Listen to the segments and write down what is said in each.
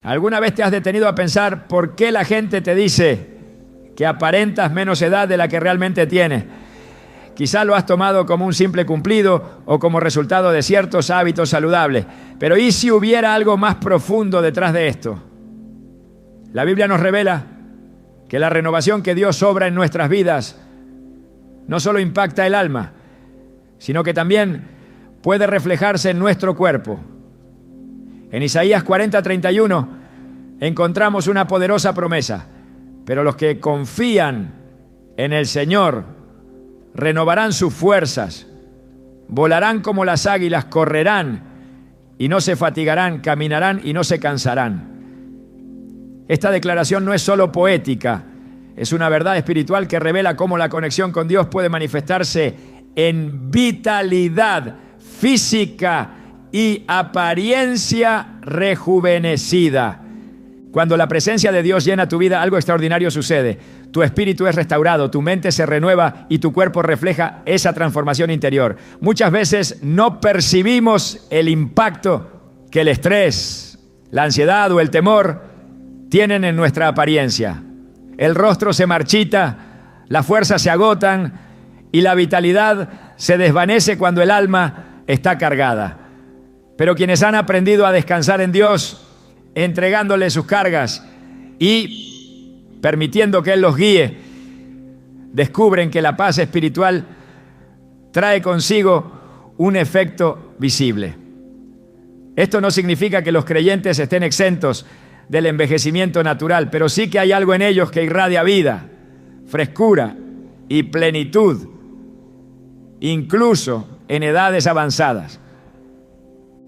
¿Alguna vez te has detenido a pensar por qué la gente te dice que aparentas menos edad de la que realmente tienes? Quizá lo has tomado como un simple cumplido o como resultado de ciertos hábitos saludables. Pero ¿y si hubiera algo más profundo detrás de esto? La Biblia nos revela que la renovación que Dios obra en nuestras vidas no solo impacta el alma, sino que también puede reflejarse en nuestro cuerpo. En Isaías 40:31 encontramos una poderosa promesa. Pero los que confían en el Señor renovarán sus fuerzas, volarán como las águilas, correrán y no se fatigarán, caminarán y no se cansarán. Esta declaración no es solo poética, es una verdad espiritual que revela cómo la conexión con Dios puede manifestarse en vitalidad física y apariencia rejuvenecida. Cuando la presencia de Dios llena tu vida, algo extraordinario sucede. Tu espíritu es restaurado, tu mente se renueva y tu cuerpo refleja esa transformación interior. Muchas veces no percibimos el impacto que el estrés, la ansiedad o el temor tienen en nuestra apariencia. El rostro se marchita, las fuerzas se agotan y la vitalidad se desvanece cuando el alma está cargada. Pero quienes han aprendido a descansar en Dios, entregándole sus cargas y permitiendo que Él los guíe, descubren que la paz espiritual trae consigo un efecto visible. Esto no significa que los creyentes estén exentos del envejecimiento natural, pero sí que hay algo en ellos que irradia vida, frescura y plenitud, incluso en edades avanzadas.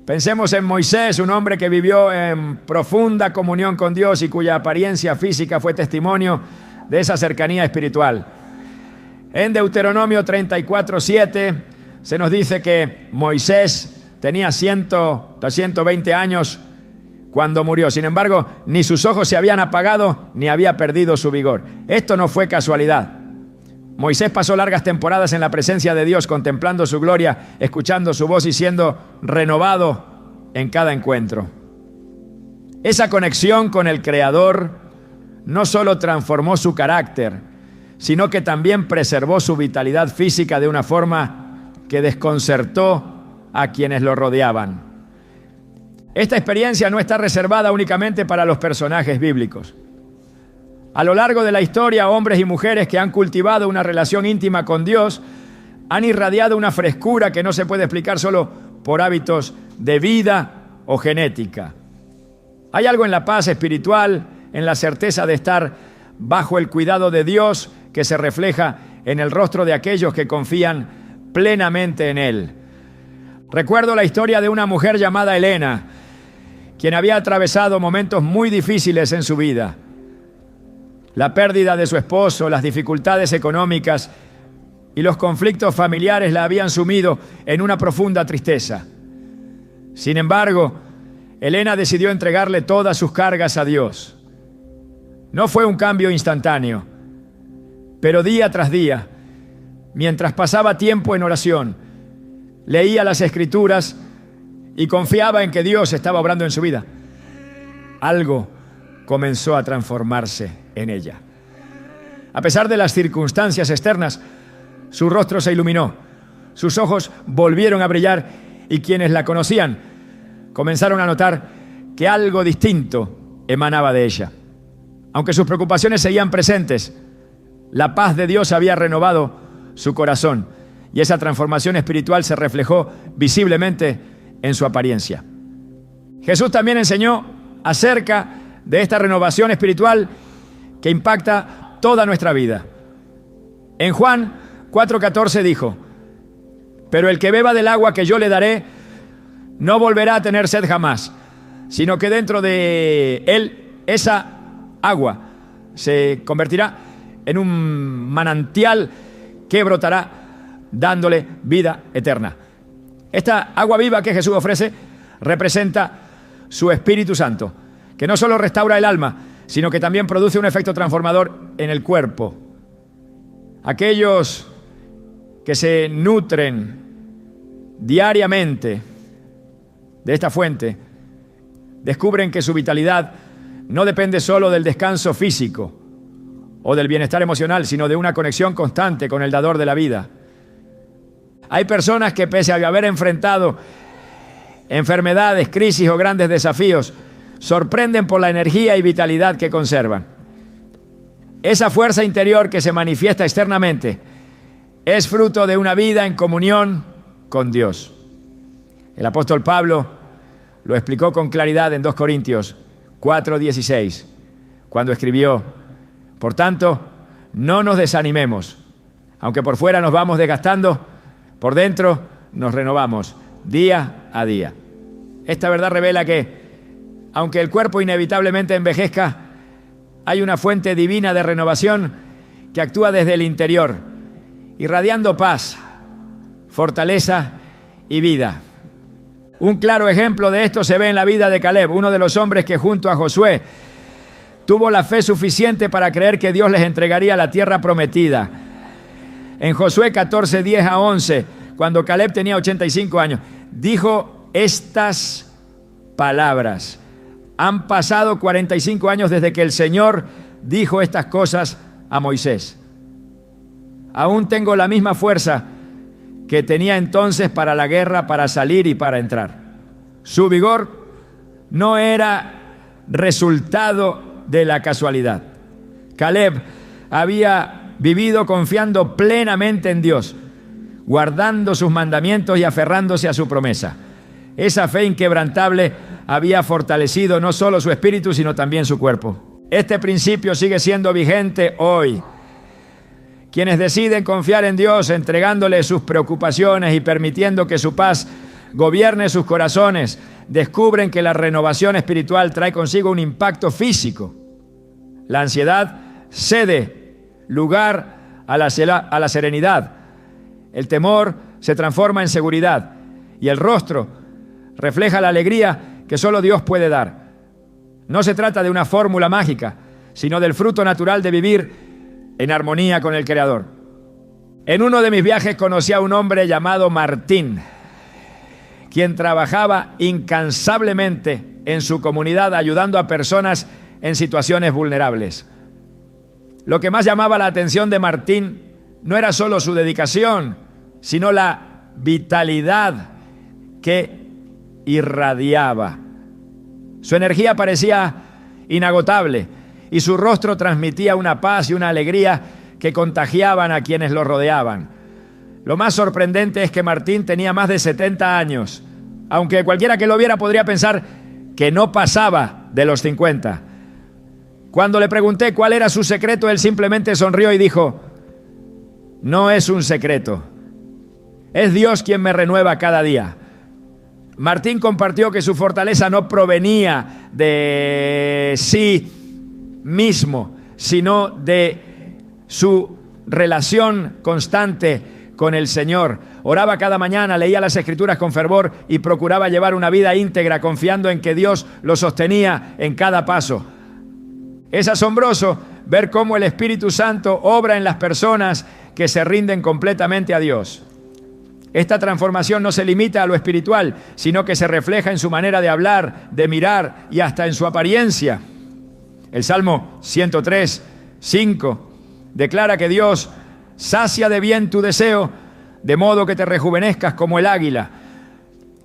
Pensemos en Moisés, un hombre que vivió en profunda comunión con Dios y cuya apariencia física fue testimonio de esa cercanía espiritual. En Deuteronomio 34:7 se nos dice que Moisés tenía 120 años cuando murió. Sin embargo, ni sus ojos se habían apagado ni había perdido su vigor. Esto no fue casualidad. Moisés pasó largas temporadas en la presencia de Dios, contemplando su gloria, escuchando su voz y siendo renovado en cada encuentro. Esa conexión con el Creador no solo transformó su carácter, sino que también preservó su vitalidad física de una forma que desconcertó a quienes lo rodeaban. Esta experiencia no está reservada únicamente para los personajes bíblicos. A lo largo de la historia, hombres y mujeres que han cultivado una relación íntima con Dios han irradiado una frescura que no se puede explicar solo por hábitos de vida o genética. Hay algo en la paz espiritual, en la certeza de estar bajo el cuidado de Dios que se refleja en el rostro de aquellos que confían plenamente en Él. Recuerdo la historia de una mujer llamada Elena, quien había atravesado momentos muy difíciles en su vida. La pérdida de su esposo, las dificultades económicas y los conflictos familiares la habían sumido en una profunda tristeza. Sin embargo, Elena decidió entregarle todas sus cargas a Dios. No fue un cambio instantáneo, pero día tras día, mientras pasaba tiempo en oración, leía las Escrituras y confiaba en que Dios estaba obrando en su vida, algo comenzó a transformarse en ella. A pesar de las circunstancias externas, su rostro se iluminó, sus ojos volvieron a brillar y quienes la conocían comenzaron a notar que algo distinto emanaba de ella. Aunque sus preocupaciones seguían presentes, la paz de Dios había renovado su corazón y esa transformación espiritual se reflejó visiblemente en su apariencia. Jesús también enseñó acerca de esta renovación espiritual que impacta toda nuestra vida. En Juan 4:14 dijo: pero el que beba del agua que yo le daré no volverá a tener sed jamás, sino que dentro de él esa agua se convertirá en un manantial que brotará dándole vida eterna. Esta agua viva que Jesús ofrece representa su Espíritu Santo, que no solo restaura el alma, sino que también produce un efecto transformador en el cuerpo. Aquellos que se nutren diariamente de esta fuente descubren que su vitalidad no depende solo del descanso físico o del bienestar emocional, sino de una conexión constante con el dador de la vida. Hay personas que, pese a haber enfrentado enfermedades, crisis o grandes desafíos, sorprenden por la energía y vitalidad que conservan. Esa fuerza interior que se manifiesta externamente es fruto de una vida en comunión con Dios. El apóstol Pablo lo explicó con claridad en 2 Corintios 4:16, cuando escribió: por tanto, no nos desanimemos, aunque por fuera nos vamos desgastando, por dentro nos renovamos día a día. Esta verdad revela que, aunque el cuerpo inevitablemente envejezca, hay una fuente divina de renovación que actúa desde el interior, irradiando paz, fortaleza y vida. Un claro ejemplo de esto se ve en la vida de Caleb, uno de los hombres que junto a Josué tuvo la fe suficiente para creer que Dios les entregaría la tierra prometida. En Josué 14:10-11, cuando Caleb tenía 85 años, dijo estas palabras: han pasado 45 años desde que el Señor dijo estas cosas a Moisés. Aún tengo la misma fuerza que tenía entonces para la guerra, para salir y para entrar. Su vigor no era resultado de la casualidad. Caleb había vivido confiando plenamente en Dios, guardando sus mandamientos y aferrándose a su promesa. Esa fe inquebrantable había fortalecido no solo su espíritu, sino también su cuerpo. Este principio sigue siendo vigente hoy. Quienes deciden confiar en Dios, entregándole sus preocupaciones y permitiendo que su paz gobierne sus corazones, descubren que la renovación espiritual trae consigo un impacto físico. La ansiedad cede lugar a la serenidad. El temor se transforma en seguridad y el rostro refleja la alegría que solo Dios puede dar. No se trata de una fórmula mágica, sino del fruto natural de vivir en armonía con el Creador. En uno de mis viajes conocí a un hombre llamado Martín, quien trabajaba incansablemente en su comunidad ayudando a personas en situaciones vulnerables. Lo que más llamaba la atención de Martín no era solo su dedicación, sino la vitalidad que irradiaba. Su energía parecía inagotable y su rostro transmitía una paz y una alegría que contagiaban a quienes lo rodeaban. Lo más sorprendente es que Martín tenía más de 70 años, aunque cualquiera que lo viera podría pensar que no pasaba de los 50. Cuando le pregunté cuál era su secreto, él simplemente sonrió y dijo: no es un secreto, es Dios quien me renueva cada día. Martín compartió que su fortaleza no provenía de sí mismo, sino de su relación constante con el Señor. Oraba cada mañana, leía las Escrituras con fervor y procuraba llevar una vida íntegra, confiando en que Dios lo sostenía en cada paso. Es asombroso ver cómo el Espíritu Santo obra en las personas que se rinden completamente a Dios. Esta transformación no se limita a lo espiritual, sino que se refleja en su manera de hablar, de mirar y hasta en su apariencia. El Salmo 103:5 declara que Dios sacia de bien tu deseo, de modo que te rejuvenezcas como el águila.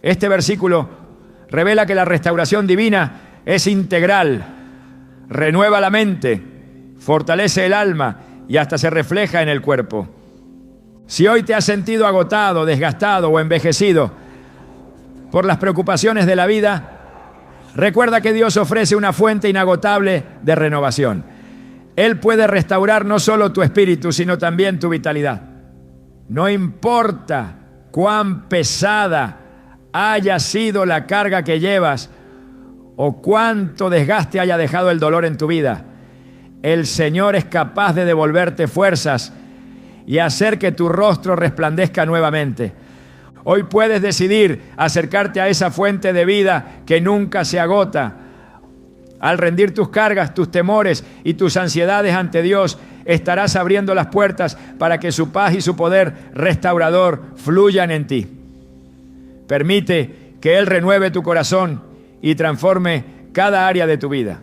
Este versículo revela que la restauración divina es integral, renueva la mente, fortalece el alma y hasta se refleja en el cuerpo. Si hoy te has sentido agotado, desgastado o envejecido por las preocupaciones de la vida, recuerda que Dios ofrece una fuente inagotable de renovación. Él puede restaurar no solo tu espíritu, sino también tu vitalidad. No importa cuán pesada haya sido la carga que llevas o cuánto desgaste haya dejado el dolor en tu vida, el Señor es capaz de devolverte fuerzas y hacer que tu rostro resplandezca nuevamente. Hoy puedes decidir acercarte a esa fuente de vida que nunca se agota. Al rendir tus cargas, tus temores y tus ansiedades ante Dios, estarás abriendo las puertas para que su paz y su poder restaurador fluyan en ti. Permite que Él renueve tu corazón y transforme cada área de tu vida.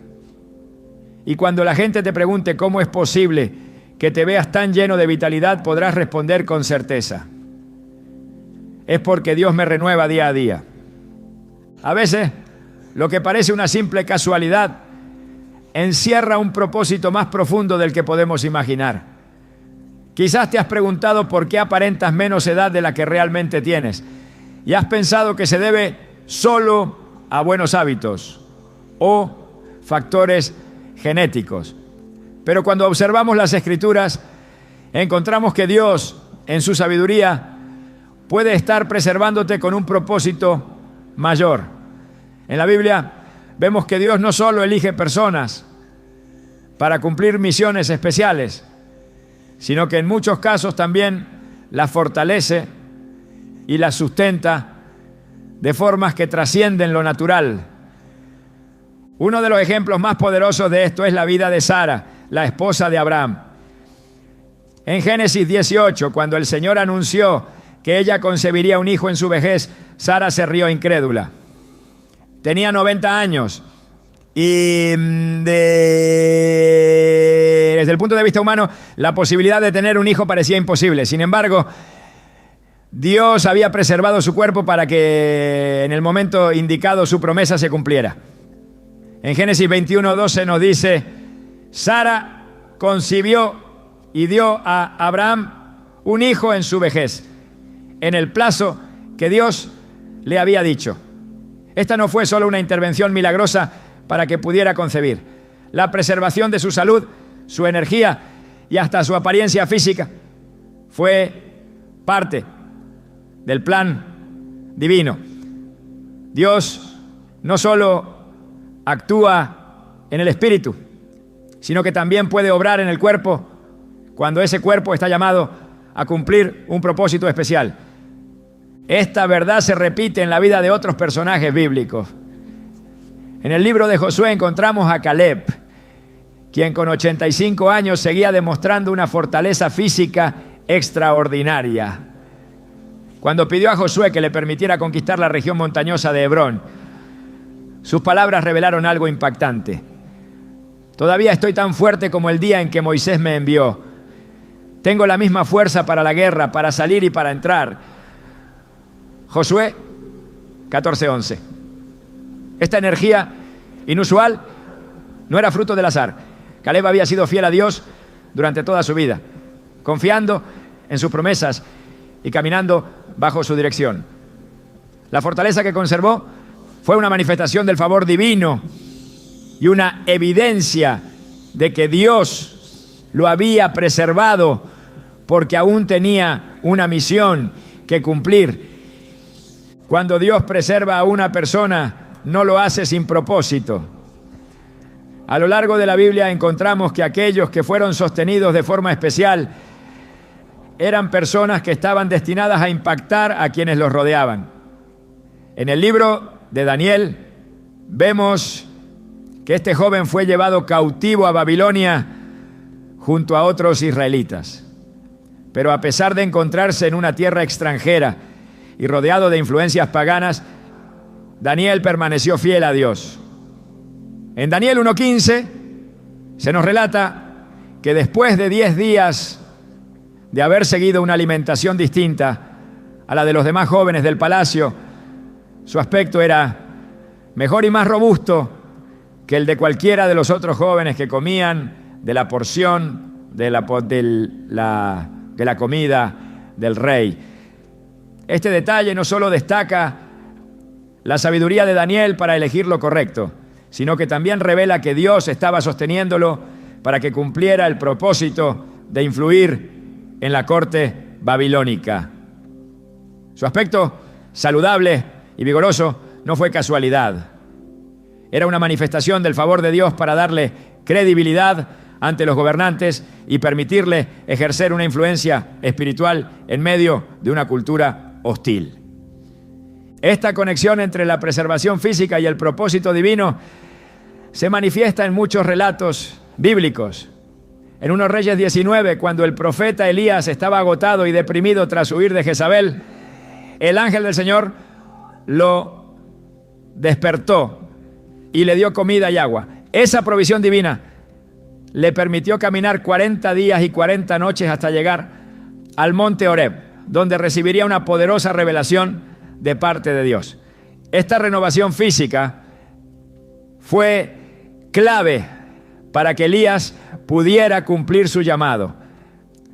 Y cuando la gente te pregunte cómo es posible que te veas tan lleno de vitalidad, podrás responder con certeza: es porque Dios me renueva día a día. A veces, lo que parece una simple casualidad encierra un propósito más profundo del que podemos imaginar. Quizás te has preguntado por qué aparentas menos edad de la que realmente tienes y has pensado que se debe solo a buenos hábitos o factores genéticos. Pero cuando observamos las Escrituras, encontramos que Dios, en su sabiduría, puede estar preservándote con un propósito mayor. En la Biblia vemos que Dios no solo elige personas para cumplir misiones especiales, sino que en muchos casos también las fortalece y las sustenta de formas que trascienden lo natural. Uno de los ejemplos más poderosos de esto es la vida de Sara, la esposa de Abraham. En Génesis 18, cuando el Señor anunció que ella concebiría un hijo en su vejez, Sara se rió incrédula. Tenía 90 años y desde el punto de vista humano, la posibilidad de tener un hijo parecía imposible. Sin embargo, Dios había preservado su cuerpo para que en el momento indicado su promesa se cumpliera. En Génesis 21:12 nos dice: Sara concibió y dio a Abraham un hijo en su vejez, en el plazo que Dios le había dicho. Esta no fue solo una intervención milagrosa para que pudiera concebir. La preservación de su salud, su energía y hasta su apariencia física fue parte del plan divino. Dios no solo actúa en el espíritu, sino que también puede obrar en el cuerpo cuando ese cuerpo está llamado a cumplir un propósito especial. Esta verdad se repite en la vida de otros personajes bíblicos. En el libro de Josué encontramos a Caleb, quien con 85 años seguía demostrando una fortaleza física extraordinaria. Cuando pidió a Josué que le permitiera conquistar la región montañosa de Hebrón, sus palabras revelaron algo impactante. Todavía estoy tan fuerte como el día en que Moisés me envió. Tengo la misma fuerza para la guerra, para salir y para entrar. Josué 14:11. Esta energía inusual no era fruto del azar. Caleb había sido fiel a Dios durante toda su vida, confiando en sus promesas y caminando bajo su dirección. La fortaleza que conservó fue una manifestación del favor divino y una evidencia de que Dios lo había preservado porque aún tenía una misión que cumplir. Cuando Dios preserva a una persona, no lo hace sin propósito. A lo largo de la Biblia encontramos que aquellos que fueron sostenidos de forma especial eran personas que estaban destinadas a impactar a quienes los rodeaban. En el libro de Daniel vemos que este joven fue llevado cautivo a Babilonia junto a otros israelitas. Pero a pesar de encontrarse en una tierra extranjera y rodeado de influencias paganas, Daniel permaneció fiel a Dios. En Daniel 1:15 se nos relata que después de 10 días de haber seguido una alimentación distinta a la de los demás jóvenes del palacio, su aspecto era mejor y más robusto que el de cualquiera de los otros jóvenes que comían de la porción de la comida del rey. Este detalle no solo destaca la sabiduría de Daniel para elegir lo correcto, sino que también revela que Dios estaba sosteniéndolo para que cumpliera el propósito de influir en la corte babilónica. Su aspecto saludable y vigoroso no fue casualidad. Era una manifestación del favor de Dios para darle credibilidad ante los gobernantes y permitirle ejercer una influencia espiritual en medio de una cultura hostil. Esta conexión entre la preservación física y el propósito divino se manifiesta en muchos relatos bíblicos. En 1 Reyes 19, cuando el profeta Elías estaba agotado y deprimido tras huir de Jezabel, el ángel del Señor lo despertó y le dio comida y agua. Esa provisión divina le permitió caminar 40 días y 40 noches hasta llegar al monte Horeb, donde recibiría una poderosa revelación de parte de Dios. Esta renovación física fue clave para que Elías pudiera cumplir su llamado.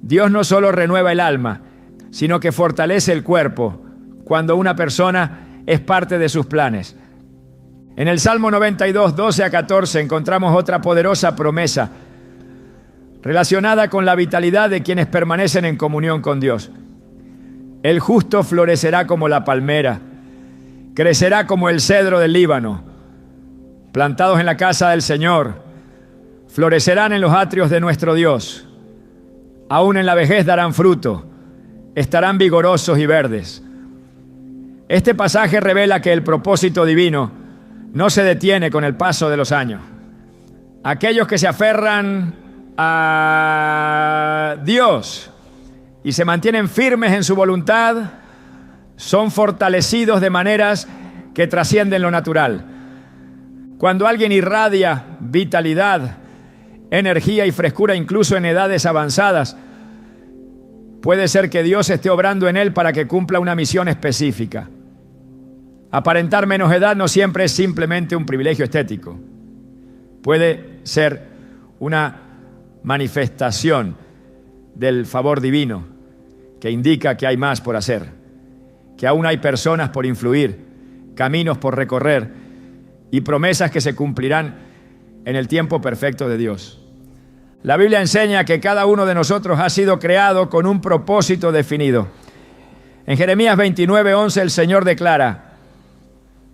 Dios no solo renueva el alma, sino que fortalece el cuerpo cuando una persona es parte de sus planes. En el Salmo 92, 12 a 14 encontramos otra poderosa promesa relacionada con la vitalidad de quienes permanecen en comunión con Dios. El justo florecerá como la palmera, crecerá como el cedro del Líbano, plantados en la casa del Señor, florecerán en los atrios de nuestro Dios. Aún en la vejez darán fruto, estarán vigorosos y verdes. Este pasaje revela que el propósito divino no se detiene con el paso de los años. Aquellos que se aferran a Dios y se mantienen firmes en su voluntad son fortalecidos de maneras que trascienden lo natural. Cuando alguien irradia vitalidad, energía y frescura incluso en edades avanzadas, puede ser que Dios esté obrando en él para que cumpla una misión específica. Aparentar menos edad no siempre es simplemente un privilegio estético. Puede ser una manifestación del favor divino que indica que hay más por hacer, que aún hay personas por influir, caminos por recorrer y promesas que se cumplirán en el tiempo perfecto de Dios. La Biblia enseña que cada uno de nosotros ha sido creado con un propósito definido. En Jeremías 29:11 el Señor declara: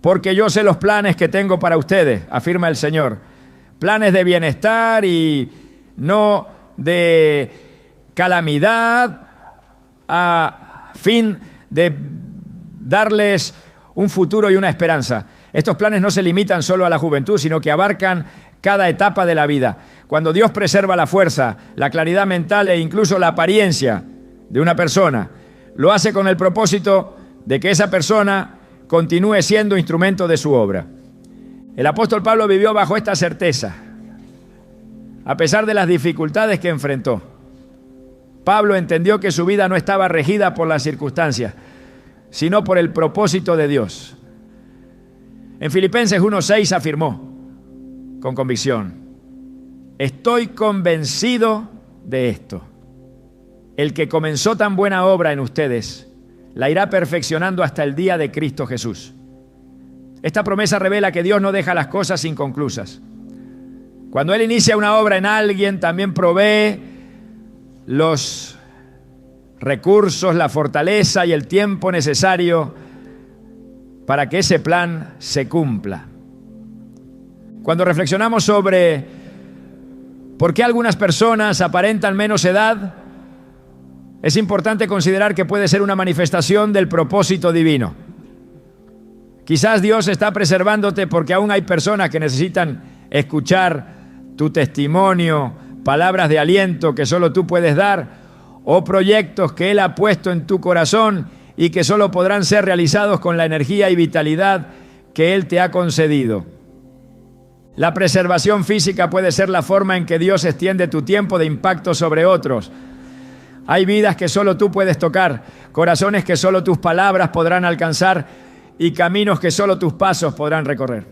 porque yo sé los planes que tengo para ustedes, afirma el Señor, planes de bienestar y no de calamidad, a fin de darles un futuro y una esperanza. Estos planes no se limitan solo a la juventud, sino que abarcan cada etapa de la vida. Cuando Dios preserva la fuerza, la claridad mental e incluso la apariencia de una persona, lo hace con el propósito de que esa persona continúe siendo instrumento de su obra. El apóstol Pablo vivió bajo esta certeza, a pesar de las dificultades que enfrentó. Pablo entendió que su vida no estaba regida por las circunstancias, sino por el propósito de Dios. En Filipenses 1:6 afirmó con convicción: estoy convencido de esto. El que comenzó tan buena obra en ustedes, la irá perfeccionando hasta el día de Cristo Jesús. Esta promesa revela que Dios no deja las cosas inconclusas. Cuando Él inicia una obra en alguien, también provee los recursos, la fortaleza y el tiempo necesario para que ese plan se cumpla. Cuando reflexionamos sobre por qué algunas personas aparentan menos edad, es importante considerar que puede ser una manifestación del propósito divino. Quizás Dios está preservándote porque aún hay personas que necesitan escuchar tu testimonio, palabras de aliento que solo tú puedes dar, o proyectos que Él ha puesto en tu corazón y que solo podrán ser realizados con la energía y vitalidad que Él te ha concedido. La preservación física puede ser la forma en que Dios extiende tu tiempo de impacto sobre otros. Hay vidas que solo tú puedes tocar, corazones que solo tus palabras podrán alcanzar y caminos que solo tus pasos podrán recorrer.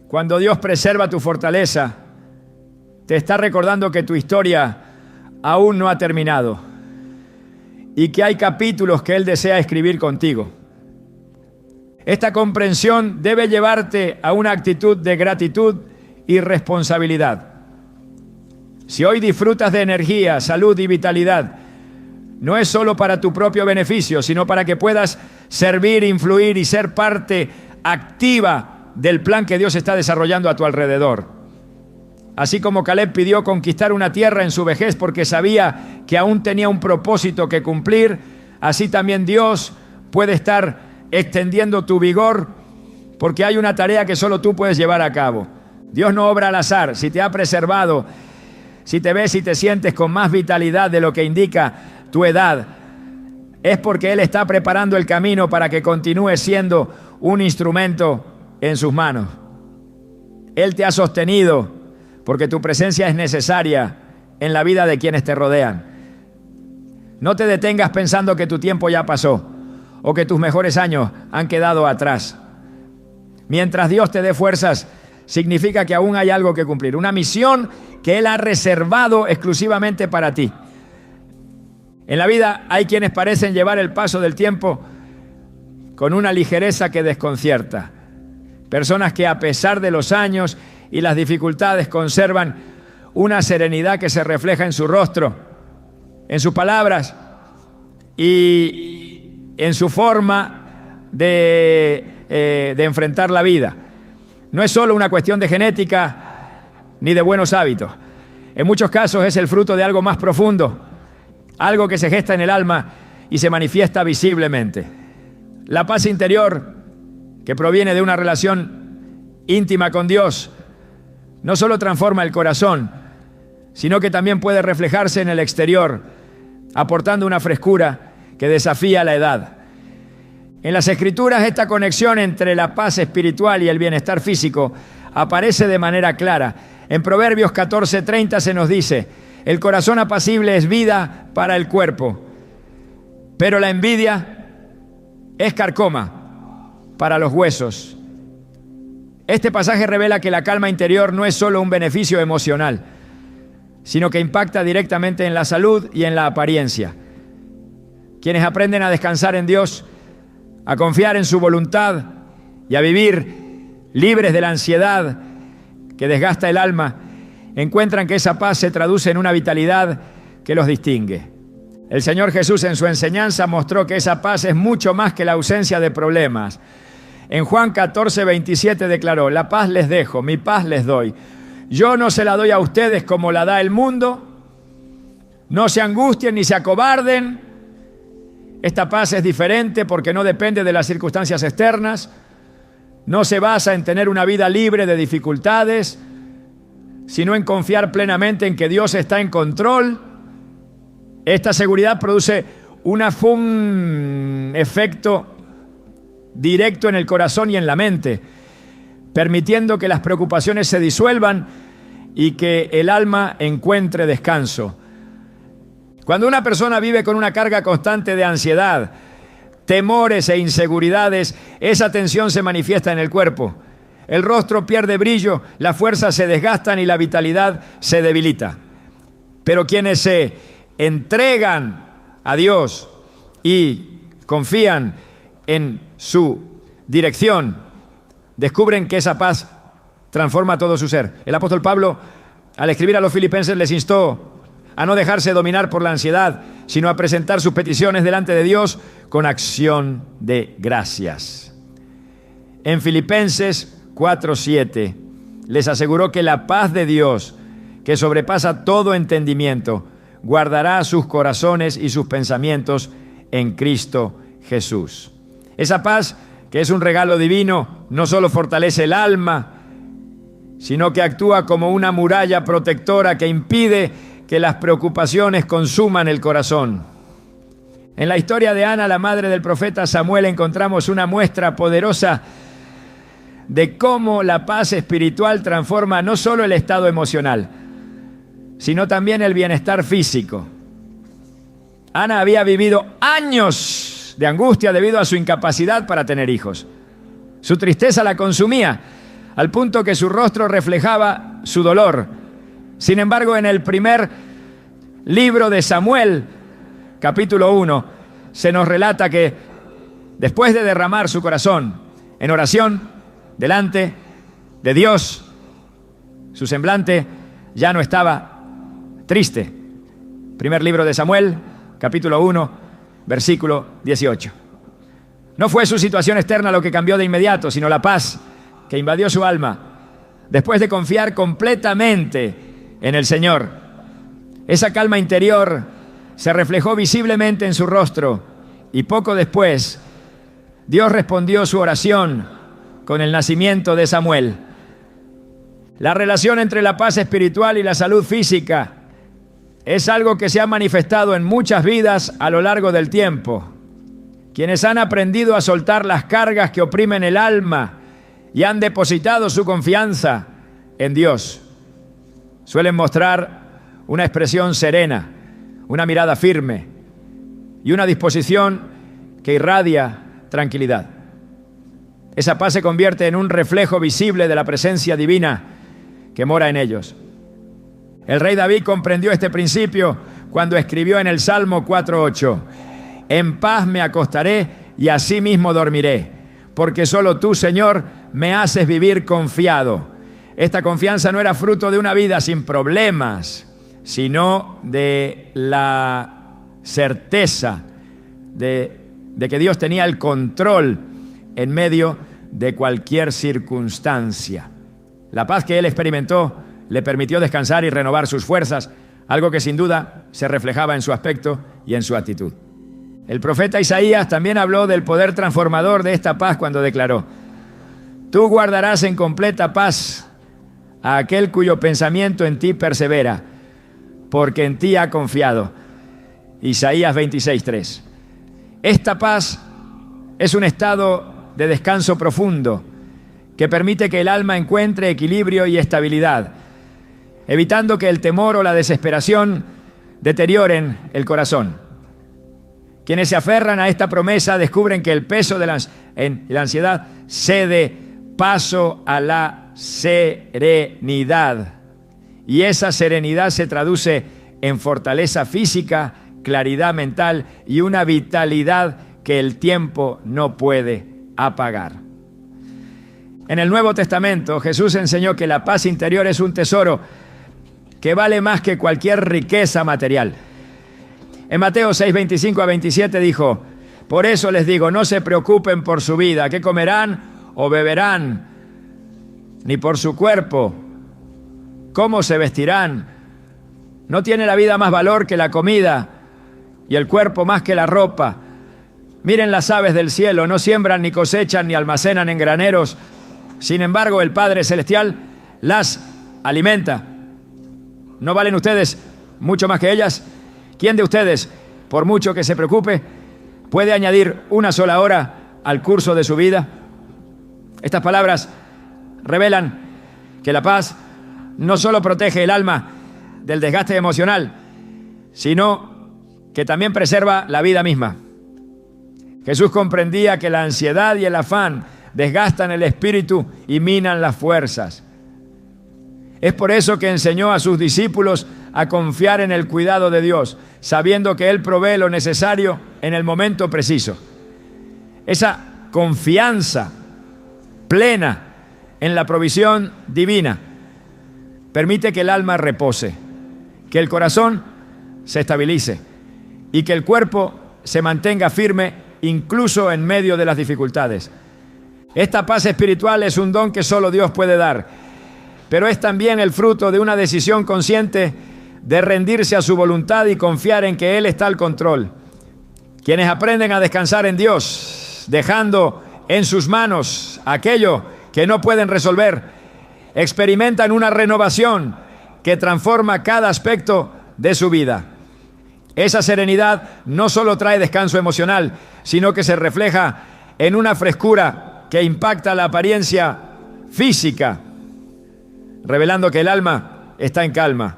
Cuando Dios preserva tu fortaleza, te está recordando que tu historia aún no ha terminado y que hay capítulos que Él desea escribir contigo. Esta comprensión debe llevarte a una actitud de gratitud y responsabilidad. Si hoy disfrutas de energía, salud y vitalidad, no es solo para tu propio beneficio, sino para que puedas servir, influir y ser parte activa del plan que Dios está desarrollando a tu alrededor. Así como Caleb pidió conquistar una tierra en su vejez porque sabía que aún tenía un propósito que cumplir, así también Dios puede estar extendiendo tu vigor porque hay una tarea que solo tú puedes llevar a cabo. Dios no obra al azar. Si te ha preservado, si te ves y te sientes con más vitalidad de lo que indica tu edad, es porque Él está preparando el camino para que continúes siendo un instrumento en sus manos. Él te ha sostenido porque tu presencia es necesaria en la vida de quienes te rodean. No te detengas pensando que tu tiempo ya pasó o que tus mejores años han quedado atrás. Mientras Dios te dé fuerzas, significa que aún hay algo que cumplir, una misión que Él ha reservado exclusivamente para ti. En la vida hay quienes parecen llevar el paso del tiempo con una ligereza que desconcierta. Personas que a pesar de los años y las dificultades conservan una serenidad que se refleja en su rostro, en sus palabras y en su forma de enfrentar la vida. No es solo una cuestión de genética ni de buenos hábitos. En muchos casos es el fruto de algo más profundo, algo que se gesta en el alma y se manifiesta visiblemente. La paz interior que proviene de una relación íntima con Dios no solo transforma el corazón, sino que también puede reflejarse en el exterior, aportando una frescura que desafía la edad. En las Escrituras, esta conexión entre la paz espiritual y el bienestar físico aparece de manera clara. En Proverbios 14:30 se nos dice: el corazón apacible es vida para el cuerpo, pero la envidia es carcoma para los huesos. Este pasaje revela que la calma interior no es solo un beneficio emocional, sino que impacta directamente en la salud y en la apariencia. Quienes aprenden a descansar en Dios, a confiar en su voluntad y a vivir libres de la ansiedad que desgasta el alma, encuentran que esa paz se traduce en una vitalidad que los distingue. El Señor Jesús en su enseñanza mostró que esa paz es mucho más que la ausencia de problemas. En Juan 14:27 declaró: la paz les dejo, mi paz les doy. Yo no se la doy a ustedes como la da el mundo. No se angustien ni se acobarden. Esta paz es diferente porque no depende de las circunstancias externas. No se basa en tener una vida libre de dificultades, sino en confiar plenamente en que Dios está en control. Esta seguridad produce un efecto directo en el corazón y en la mente, permitiendo que las preocupaciones se disuelvan y que el alma encuentre descanso. Cuando una persona vive con una carga constante de ansiedad, temores e inseguridades, esa tensión se manifiesta en el cuerpo. El rostro pierde brillo, las fuerzas se desgastan y la vitalidad se debilita. Pero quienes se entregan a Dios y confían en su dirección, descubren que esa paz transforma todo su ser. El apóstol Pablo, al escribir a los filipenses, les instó a no dejarse dominar por la ansiedad, sino a presentar sus peticiones delante de Dios con acción de gracias. En Filipenses 4:7 les aseguró que la paz de Dios, que sobrepasa todo entendimiento, guardará sus corazones y sus pensamientos en Cristo Jesús. Esa paz, que es un regalo divino, no solo fortalece el alma, sino que actúa como una muralla protectora que impide que las preocupaciones consuman el corazón. En la historia de Ana, la madre del profeta Samuel, encontramos una muestra poderosa de cómo la paz espiritual transforma no solo el estado emocional, sino también el bienestar físico. Ana había vivido años de angustia debido a su incapacidad para tener hijos. Su tristeza la consumía, al punto que su rostro reflejaba su dolor. Sin embargo, en el primer libro de Samuel, capítulo 1, se nos relata que después de derramar su corazón en oración delante de Dios, su semblante ya no estaba triste. Primer libro de Samuel, capítulo 1, versículo 18. No fue su situación externa lo que cambió de inmediato, sino la paz que invadió su alma después de confiar completamente en el Señor. Esa calma interior se reflejó visiblemente en su rostro y poco después Dios respondió su oración con el nacimiento de Samuel. La relación entre la paz espiritual y la salud física es algo que se ha manifestado en muchas vidas a lo largo del tiempo. Quienes han aprendido a soltar las cargas que oprimen el alma y han depositado su confianza en Dios, suelen mostrar una expresión serena, una mirada firme y una disposición que irradia tranquilidad. Esa paz se convierte en un reflejo visible de la presencia divina que mora en ellos. El rey David comprendió este principio cuando escribió en el Salmo 4:8: en paz me acostaré y asimismo dormiré, porque solo tú, Señor, me haces vivir confiado. Esta confianza no era fruto de una vida sin problemas, sino de la certeza de que Dios tenía el control en medio de cualquier circunstancia. La paz que él experimentó le permitió descansar y renovar sus fuerzas, algo que sin duda se reflejaba en su aspecto y en su actitud. El profeta Isaías también habló del poder transformador de esta paz cuando declaró: tú guardarás en completa paz a aquel cuyo pensamiento en ti persevera, porque en ti ha confiado. Isaías 26:3. Esta paz es un estado de descanso profundo que permite que el alma encuentre equilibrio y estabilidad, evitando que el temor o la desesperación deterioren el corazón. Quienes se aferran a esta promesa descubren que el peso de la ansiedad cede paso a la serenidad. Y esa serenidad se traduce en fortaleza física, claridad mental y una vitalidad que el tiempo no puede apagar. En el Nuevo Testamento, Jesús enseñó que la paz interior es un tesoro que vale más que cualquier riqueza material. En Mateo 6:25-27 dijo: por eso les digo, no se preocupen por su vida, qué comerán o beberán, ni por su cuerpo, cómo se vestirán. ¿No tiene la vida más valor que la comida y el cuerpo más que la ropa? Miren las aves del cielo, no siembran, ni cosechan, ni almacenan en graneros. Sin embargo, el Padre Celestial las alimenta. ¿No valen ustedes mucho más que ellas? ¿Quién de ustedes, por mucho que se preocupe, puede añadir una sola hora al curso de su vida? Estas palabras revelan que la paz no solo protege el alma del desgaste emocional, sino que también preserva la vida misma. Jesús comprendía que la ansiedad y el afán desgastan el espíritu y minan las fuerzas. Es por eso que enseñó a sus discípulos a confiar en el cuidado de Dios, sabiendo que Él provee lo necesario en el momento preciso. Esa confianza plena en la provisión divina permite que el alma repose, que el corazón se estabilice y que el cuerpo se mantenga firme incluso en medio de las dificultades. Esta paz espiritual es un don que solo Dios puede dar, pero es también el fruto de una decisión consciente de rendirse a su voluntad y confiar en que Él está al control. Quienes aprenden a descansar en Dios, dejando en sus manos aquello que no pueden resolver, experimentan una renovación que transforma cada aspecto de su vida. Esa serenidad no solo trae descanso emocional, sino que se refleja en una frescura que impacta la apariencia física, revelando que el alma está en calma.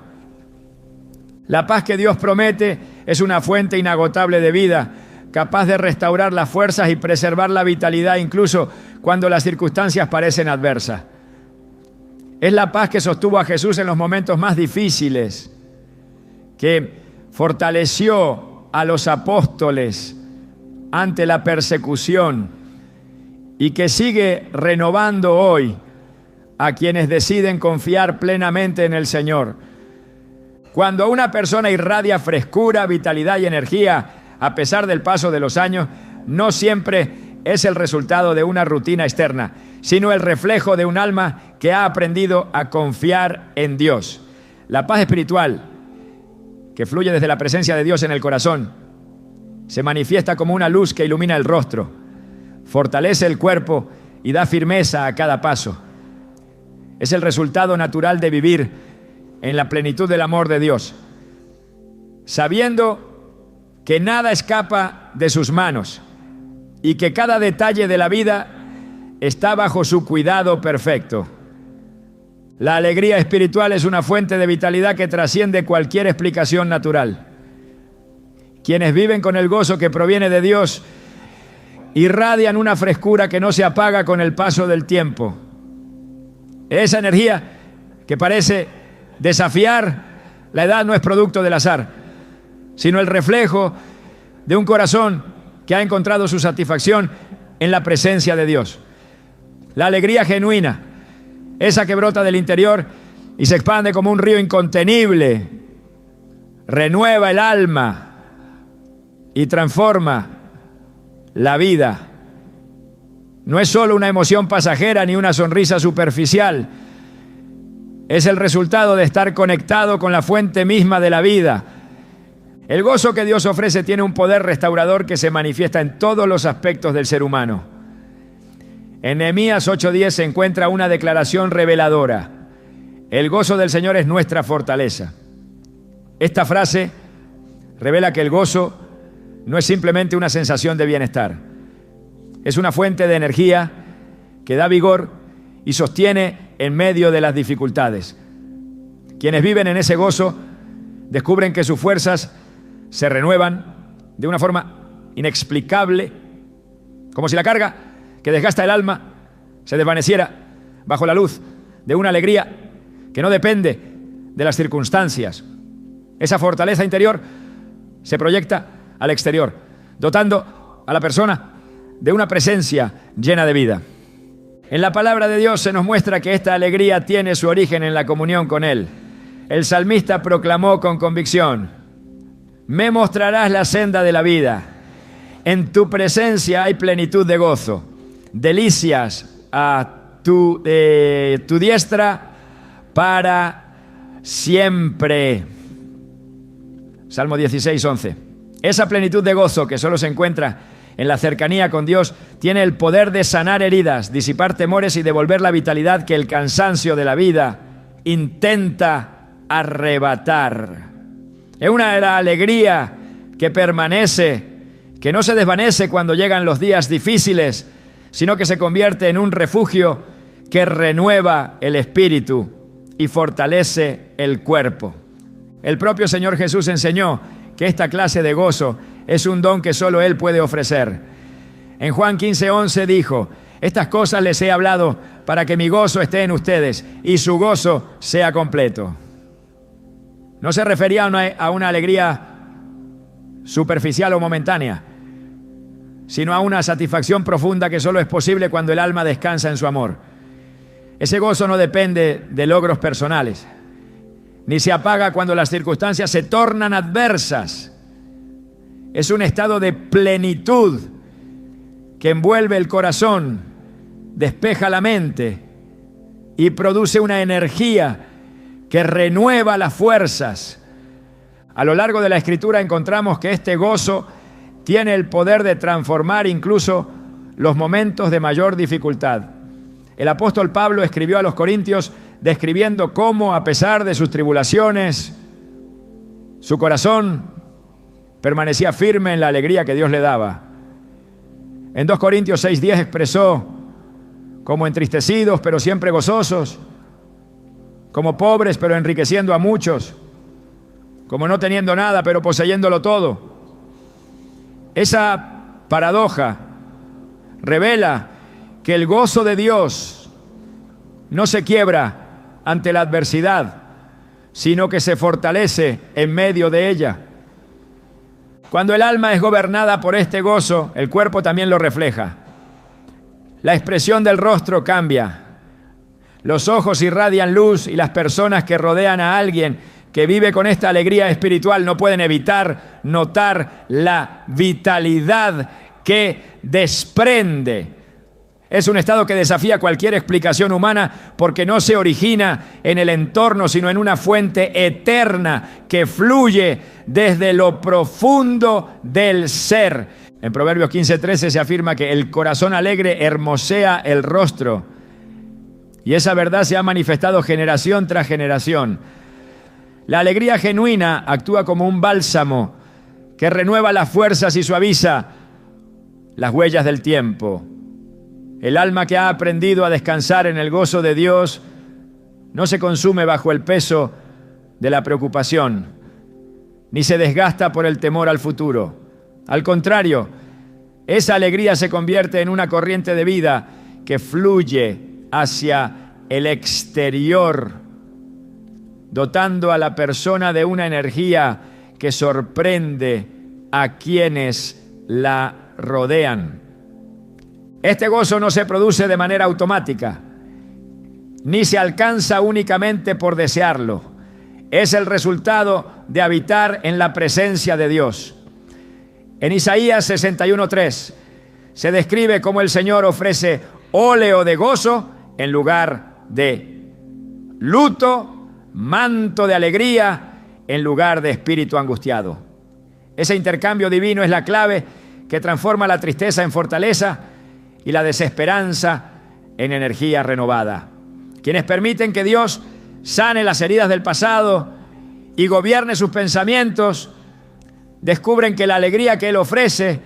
La paz que Dios promete es una fuente inagotable de vida, capaz de restaurar las fuerzas y preservar la vitalidad incluso cuando las circunstancias parecen adversas. Es la paz que sostuvo a Jesús en los momentos más difíciles, que fortaleció a los apóstoles ante la persecución y que sigue renovando hoy a quienes deciden confiar plenamente en el Señor. Cuando una persona irradia frescura, vitalidad y energía a pesar del paso de los años, no siempre es el resultado de una rutina externa, sino el reflejo de un alma que ha aprendido a confiar en Dios. La paz espiritual que fluye desde la presencia de Dios en el corazón se manifiesta como una luz que ilumina el rostro, fortalece el cuerpo y da firmeza a cada paso. Es el resultado natural de vivir en la plenitud del amor de Dios, sabiendo que nada escapa de sus manos y que cada detalle de la vida está bajo su cuidado perfecto. La alegría espiritual es una fuente de vitalidad que trasciende cualquier explicación natural. Quienes viven con el gozo que proviene de Dios irradian una frescura que no se apaga con el paso del tiempo. Esa energía que parece desafiar la edad no es producto del azar, sino el reflejo de un corazón que ha encontrado su satisfacción en la presencia de Dios. La alegría genuina, esa que brota del interior y se expande como un río incontenible, renueva el alma y transforma la vida. No es solo una emoción pasajera ni una sonrisa superficial. Es el resultado de estar conectado con la fuente misma de la vida. El gozo que Dios ofrece tiene un poder restaurador que se manifiesta en todos los aspectos del ser humano. En Nehemías 8:10 se encuentra una declaración reveladora. El gozo del Señor es nuestra fortaleza. Esta frase revela que el gozo no es simplemente una sensación de bienestar. Es una fuente de energía que da vigor y sostiene en medio de las dificultades. Quienes viven en ese gozo descubren que sus fuerzas se renuevan de una forma inexplicable, como si la carga que desgasta el alma se desvaneciera bajo la luz de una alegría que no depende de las circunstancias. Esa fortaleza interior se proyecta al exterior, dotando a la persona de una presencia llena de vida. En la palabra de Dios se nos muestra que esta alegría tiene su origen en la comunión con Él. El salmista proclamó con convicción: me mostrarás la senda de la vida. En tu presencia hay plenitud de gozo, delicias a tu diestra para siempre. Salmo 16:11. Esa plenitud de gozo que solo se encuentra en la cercanía con Dios tiene el poder de sanar heridas, disipar temores y devolver la vitalidad que el cansancio de la vida intenta arrebatar. Es una alegría que permanece, que no se desvanece cuando llegan los días difíciles, sino que se convierte en un refugio que renueva el espíritu y fortalece el cuerpo. El propio Señor Jesús enseñó que esta clase de gozo es un don que solo Él puede ofrecer. En Juan 15:11 dijo: estas cosas les he hablado para que mi gozo esté en ustedes y su gozo sea completo. No se refería a una alegría superficial o momentánea, sino a una satisfacción profunda que solo es posible cuando el alma descansa en su amor. Ese gozo no depende de logros personales, ni se apaga cuando las circunstancias se tornan adversas. Es un estado de plenitud que envuelve el corazón, despeja la mente y produce una energía que renueva las fuerzas. A lo largo de la Escritura encontramos que este gozo tiene el poder de transformar incluso los momentos de mayor dificultad. El apóstol Pablo escribió a los Corintios describiendo cómo, a pesar de sus tribulaciones, su corazón permanecía firme en la alegría que Dios le daba. En 2 Corintios 6:10 expresó: como entristecidos pero siempre gozosos, como pobres pero enriqueciendo a muchos, como no teniendo nada pero poseyéndolo todo. Esa paradoja revela que el gozo de Dios no se quiebra ante la adversidad, sino que se fortalece en medio de ella. Cuando el alma es gobernada por este gozo, el cuerpo también lo refleja. La expresión del rostro cambia. Los ojos irradian luz y las personas que rodean a alguien que vive con esta alegría espiritual no pueden evitar notar la vitalidad que desprende. Es un estado que desafía cualquier explicación humana porque no se origina en el entorno, sino en una fuente eterna que fluye desde lo profundo del ser. En Proverbios 15:13 se afirma que el corazón alegre hermosea el rostro. Y esa verdad se ha manifestado generación tras generación. La alegría genuina actúa como un bálsamo que renueva las fuerzas y suaviza las huellas del tiempo. El alma que ha aprendido a descansar en el gozo de Dios no se consume bajo el peso de la preocupación, ni se desgasta por el temor al futuro. Al contrario, esa alegría se convierte en una corriente de vida que fluye hacia el exterior, dotando a la persona de una energía que sorprende a quienes la rodean. Este gozo no se produce de manera automática, ni se alcanza únicamente por desearlo. Es el resultado de habitar en la presencia de Dios. En Isaías 61:3 se describe cómo el Señor ofrece óleo de gozo en lugar de luto, manto de alegría en lugar de espíritu angustiado. Ese intercambio divino es la clave que transforma la tristeza en fortaleza y la desesperanza en energía renovada. Quienes permiten que Dios sane las heridas del pasado y gobierne sus pensamientos, descubren que la alegría que Él ofrece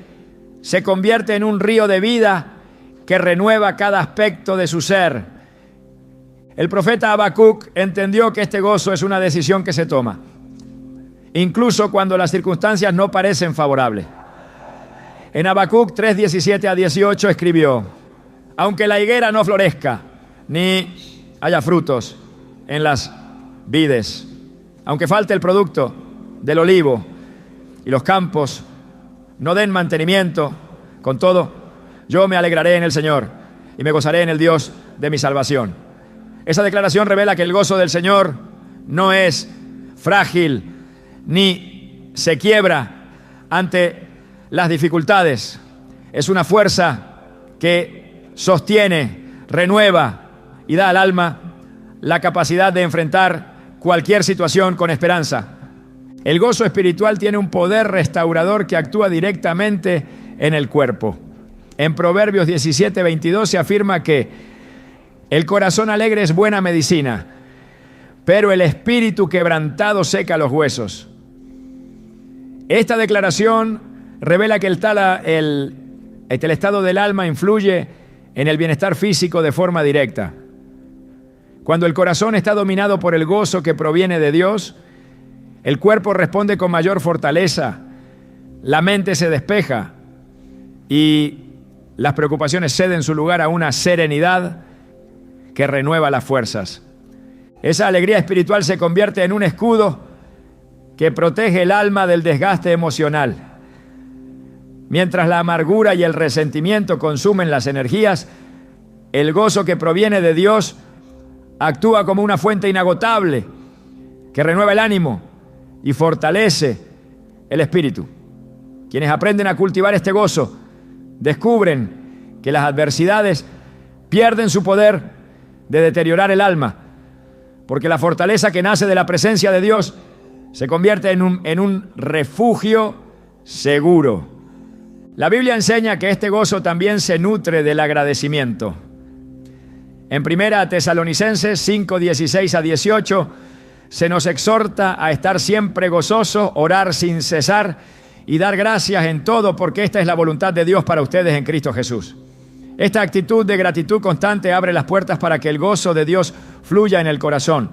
se convierte en un río de vida que renueva cada aspecto de su ser. El profeta Habacuc entendió que este gozo es una decisión que se toma, incluso cuando las circunstancias no parecen favorables. En Habacuc 3:17-18 escribió: aunque la higuera no florezca, ni haya frutos en las vides, aunque falte el producto del olivo y los campos no den mantenimiento, con todo, yo me alegraré en el Señor y me gozaré en el Dios de mi salvación. Esa declaración revela que el gozo del Señor no es frágil ni se quiebra ante las dificultades. Es una fuerza que sostiene, renueva y da al alma la capacidad de enfrentar cualquier situación con esperanza. El gozo espiritual tiene un poder restaurador que actúa directamente en el cuerpo. En Proverbios 17:22 se afirma que el corazón alegre es buena medicina, pero el espíritu quebrantado seca los huesos. Esta declaración revela que el estado del alma influye en el bienestar físico de forma directa. Cuando el corazón está dominado por el gozo que proviene de Dios, el cuerpo responde con mayor fortaleza, la mente se despeja y las preocupaciones ceden su lugar a una serenidad que renueva las fuerzas. Esa alegría espiritual se convierte en un escudo que protege el alma del desgaste emocional. Mientras la amargura y el resentimiento consumen las energías, el gozo que proviene de Dios actúa como una fuente inagotable que renueva el ánimo y fortalece el espíritu. Quienes aprenden a cultivar este gozo descubren que las adversidades pierden su poder de deteriorar el alma, porque la fortaleza que nace de la presencia de Dios se convierte en un refugio seguro. La Biblia enseña que este gozo también se nutre del agradecimiento. En 1 Tesalonicenses 5:16-18 se nos exhorta a estar siempre gozosos, orar sin cesar y dar gracias en todo, porque esta es la voluntad de Dios para ustedes en Cristo Jesús. Esta actitud de gratitud constante abre las puertas para que el gozo de Dios fluya en el corazón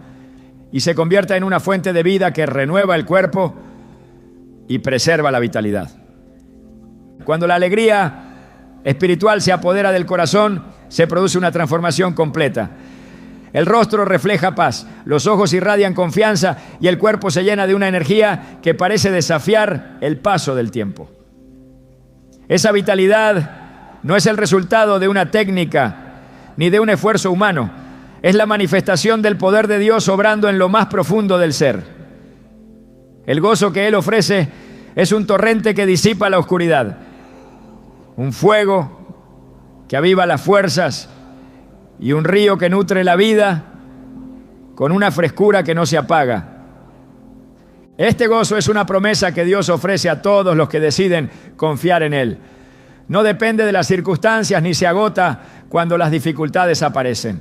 y se convierta en una fuente de vida que renueva el cuerpo y preserva la vitalidad. Cuando la alegría espiritual se apodera del corazón, se produce una transformación completa. El rostro refleja paz, los ojos irradian confianza y el cuerpo se llena de una energía que parece desafiar el paso del tiempo. Esa vitalidad no es el resultado de una técnica ni de un esfuerzo humano. Es la manifestación del poder de Dios obrando en lo más profundo del ser. El gozo que Él ofrece es un torrente que disipa la oscuridad, un fuego que aviva las fuerzas y un río que nutre la vida con una frescura que no se apaga. Este gozo es una promesa que Dios ofrece a todos los que deciden confiar en Él. No depende de las circunstancias ni se agota cuando las dificultades aparecen.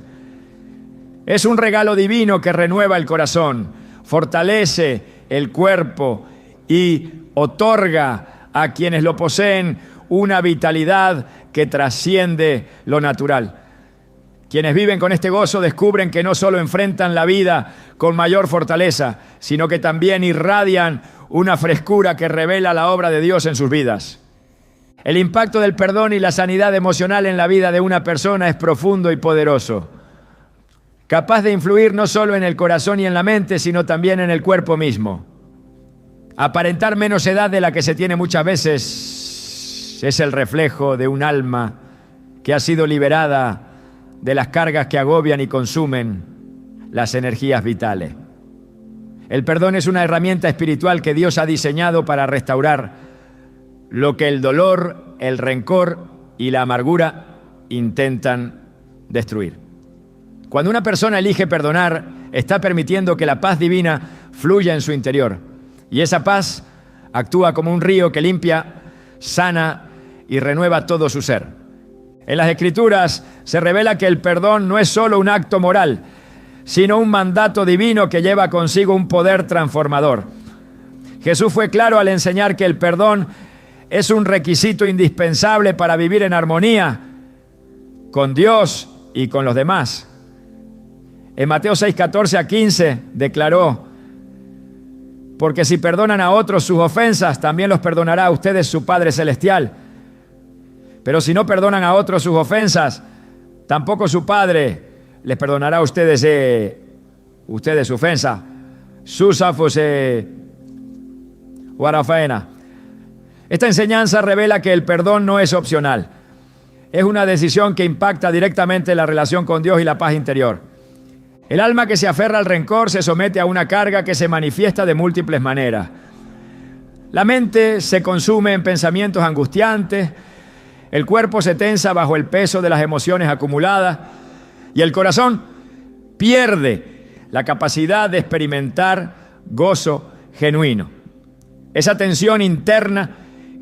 Es un regalo divino que renueva el corazón, fortalece el cuerpo y otorga a quienes lo poseen una vitalidad que trasciende lo natural. Quienes viven con este gozo descubren que no solo enfrentan la vida con mayor fortaleza, sino que también irradian una frescura que revela la obra de Dios en sus vidas. El impacto del perdón y la sanidad emocional en la vida de una persona es profundo y poderoso, capaz de influir no solo en el corazón y en la mente, sino también en el cuerpo mismo. Aparentar menos edad de la que se tiene muchas veces es el reflejo de un alma que ha sido liberada de las cargas que agobian y consumen las energías vitales. El perdón es una herramienta espiritual que Dios ha diseñado para restaurar lo que el dolor, el rencor y la amargura intentan destruir. Cuando una persona elige perdonar, está permitiendo que la paz divina fluya en su interior. Y esa paz actúa como un río que limpia, sana y renueva todo su ser. En las Escrituras se revela que el perdón no es solo un acto moral, sino un mandato divino que lleva consigo un poder transformador. Jesús fue claro al enseñar que el perdón es un requisito indispensable para vivir en armonía con Dios y con los demás. En Mateo 6:14-15 declaró: porque si perdonan a otros sus ofensas, también los perdonará a ustedes su Padre Celestial. Pero si no perdonan a otros sus ofensas, tampoco su Padre les perdonará a ustedes su ofensa. Susafos Guarafena. Esta enseñanza revela que el perdón no es opcional. Es una decisión que impacta directamente la relación con Dios y la paz interior. El alma que se aferra al rencor se somete a una carga que se manifiesta de múltiples maneras. La mente se consume en pensamientos angustiantes, el cuerpo se tensa bajo el peso de las emociones acumuladas y el corazón pierde la capacidad de experimentar gozo genuino. Esa tensión interna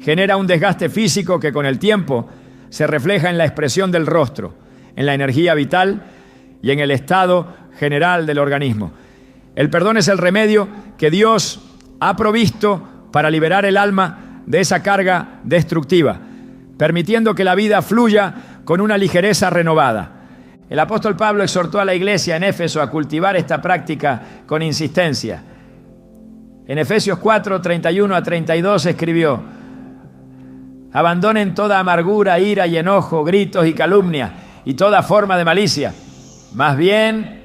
genera un desgaste físico que con el tiempo se refleja en la expresión del rostro, en la energía vital y en el estado general del organismo. El perdón es el remedio que Dios ha provisto para liberar el alma de esa carga destructiva, permitiendo que la vida fluya con una ligereza renovada. El apóstol Pablo exhortó a la iglesia en Éfeso a cultivar esta práctica con insistencia. En Efesios 4:31-32 escribió: abandonen toda amargura, ira y enojo, gritos y calumnia y toda forma de malicia. Más bien,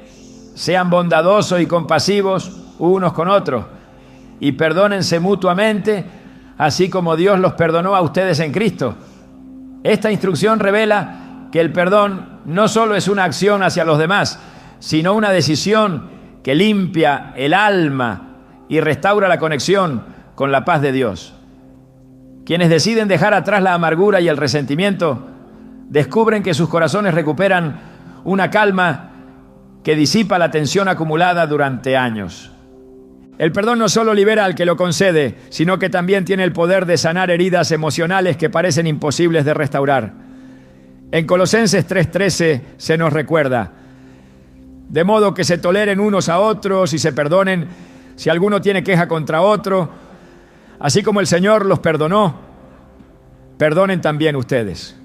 sean bondadosos y compasivos unos con otros y perdónense mutuamente, así como Dios los perdonó a ustedes en Cristo. Esta instrucción revela que el perdón no solo es una acción hacia los demás, sino una decisión que limpia el alma y restaura la conexión con la paz de Dios. Quienes deciden dejar atrás la amargura y el resentimiento, descubren que sus corazones recuperan una calma que disipa la tensión acumulada durante años. El perdón no solo libera al que lo concede, sino que también tiene el poder de sanar heridas emocionales que parecen imposibles de restaurar. En Colosenses 3:13 se nos recuerda: de modo que se toleren unos a otros y se perdonen si alguno tiene queja contra otro, así como el Señor los perdonó, perdonen también ustedes.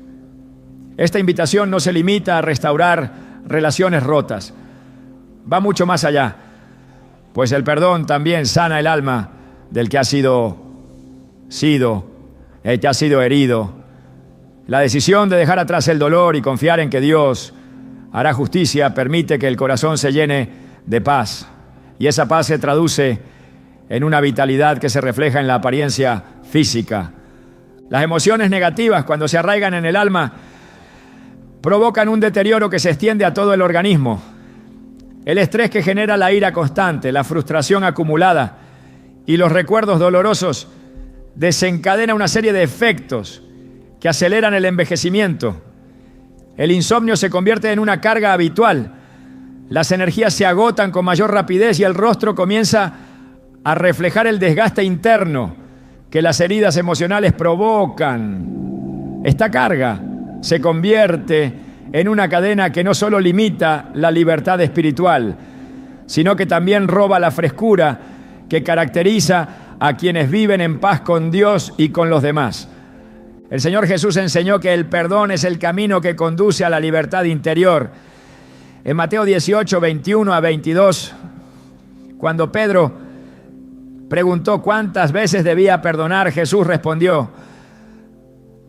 Esta invitación no se limita a restaurar relaciones rotas, va mucho más allá, pues el perdón también sana el alma del que ha sido herido. La decisión de dejar atrás el dolor y confiar en que Dios hará justicia permite que el corazón se llene de paz, y esa paz se traduce en una vitalidad que se refleja en la apariencia física. Las emociones negativas, cuando se arraigan en el alma, provocan un deterioro que se extiende a todo el organismo. El estrés que genera la ira constante, la frustración acumulada y los recuerdos dolorosos desencadena una serie de efectos que aceleran el envejecimiento. El insomnio se convierte en una carga habitual. Las energías se agotan con mayor rapidez y el rostro comienza a reflejar el desgaste interno que las heridas emocionales provocan. Esta carga se convierte en una cadena que no solo limita la libertad espiritual, sino que también roba la frescura que caracteriza a quienes viven en paz con Dios y con los demás. El Señor Jesús enseñó que el perdón es el camino que conduce a la libertad interior En Mateo 18, 21 a 22, cuando Pedro preguntó cuántas veces debía perdonar, Jesús respondió: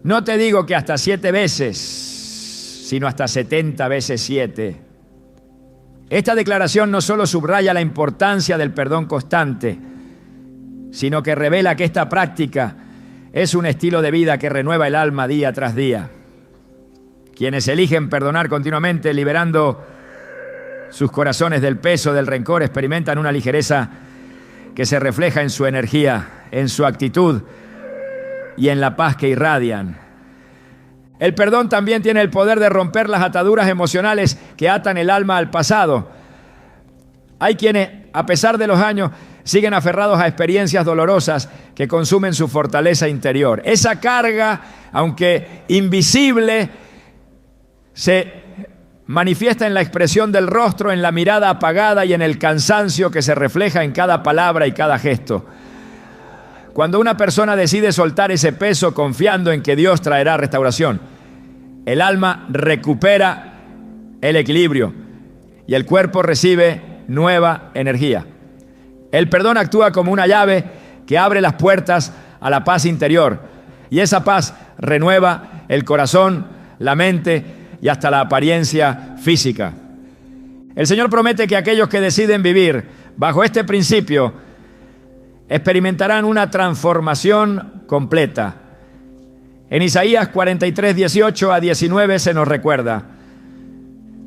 no te digo que hasta 7 veces, sino hasta 70 veces 7. Esta declaración no solo subraya la importancia del perdón constante, sino que revela que esta práctica es un estilo de vida que renueva el alma día tras día. Quienes eligen perdonar continuamente, liberando sus corazones del peso del rencor, experimentan una ligereza que se refleja en su energía, en su actitud y en la paz que irradian. El perdón también tiene el poder de romper las ataduras emocionales que atan el alma al pasado. Hay quienes, a pesar de los años, siguen aferrados a experiencias dolorosas que consumen su fortaleza interior. Esa carga, aunque invisible, se manifiesta en la expresión del rostro, en la mirada apagada y en el cansancio que se refleja en cada palabra y cada gesto. Cuando una persona decide soltar ese peso confiando en que Dios traerá restauración, el alma recupera el equilibrio y el cuerpo recibe nueva energía. El perdón actúa como una llave que abre las puertas a la paz interior, y esa paz renueva el corazón, la mente y hasta la apariencia física. El Señor promete que aquellos que deciden vivir bajo este principio experimentarán una transformación completa. En Isaías 43, 18 a 19 se nos recuerda: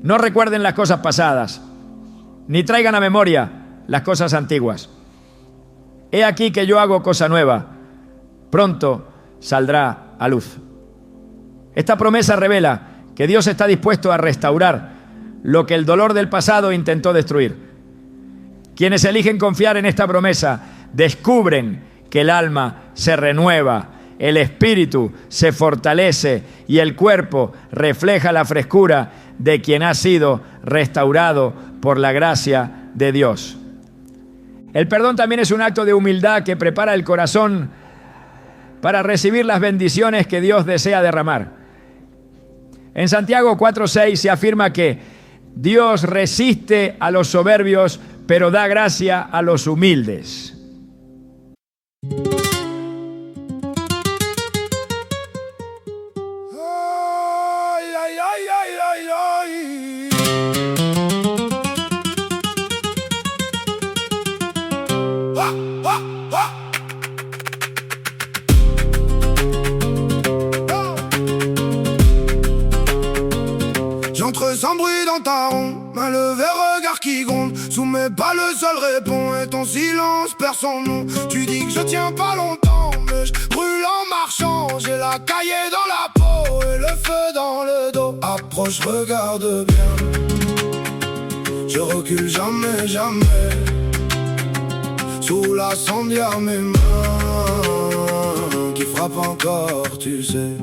no recuerden las cosas pasadas, ni traigan a memoria las cosas antiguas. He aquí que yo hago cosa nueva, pronto saldrá a luz. Esta promesa revela que Dios está dispuesto a restaurar lo que el dolor del pasado intentó destruir. Quienes eligen confiar en esta promesa descubren que el alma se renueva, el espíritu se fortalece y el cuerpo refleja la frescura de quien ha sido restaurado por la gracia de Dios. El perdón también es un acto de humildad que prepara el corazón para recibir las bendiciones que Dios desea derramar. En Santiago 4:6 se afirma que Dios resiste a los soberbios, pero da gracia a los humildes. J'entre sans bruit dans ta ronde, main levée, regard qui gronde. Sous mes pas le sol répond et ton silence perd son nom. Tu dis que je tiens pas longtemps, mais je brûle en marchant. J'ai la cahier dans la peau et le feu dans le dos. Approche, regarde bien, je recule jamais, jamais. Sous la sondière mes mains qui frappent encore, tu sais.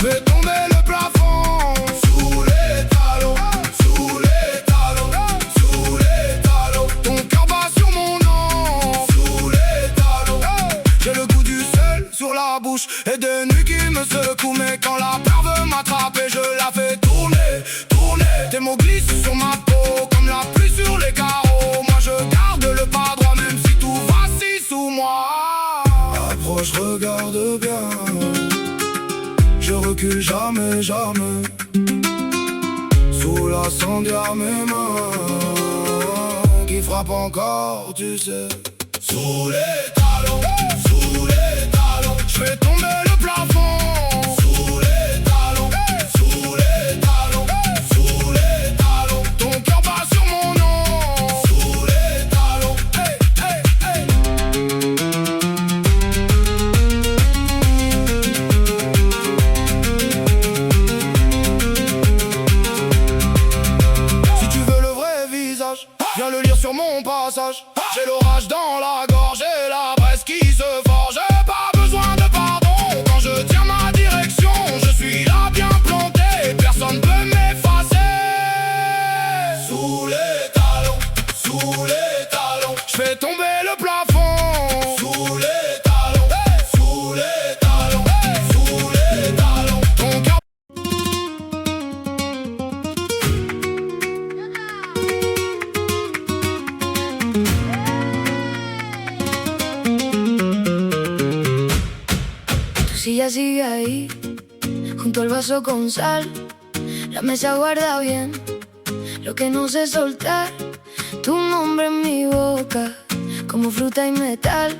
Je vais tomber le plafond. Sous les talons, sous les talons, sous les talons. Ton cœur bat sur mon nom. Sous les talons, j'ai le goût du sel sur la bouche et des nuits qui me secouent. Mais quand la peur veut m'attraper, je la fais tourner, tourner. Tes mots glissent sur ma peau comme la pluie sur les carreaux. Moi je garde le pas droit même si tout vacille sous moi. Approche, regarde bien, je recule jamais, jamais. Sous la sondière mes mains qui frappent encore, tu sais. Sous les talons, je fais tomber le plafond. Sous les talons, sous les talons, sous les talons. Ton cœur bat sur mon nom. Sous les talons, hey, hey, hey. Viens le lire sur mon passage. J'ai l'orage dans la gorge et la braise qui se forge. J'ai pas besoin de pardon quand je tiens ma direction. Je suis là bien planté, personne peut m'effacer. Sous les talons, je fais tomber le plafond. Sous les talons, sous les talons, sous les talons. botella sigue ahí, junto al vaso con sal. La mesa guarda bien lo que no sé soltar. Tu nombre en mi boca, como fruta y metal.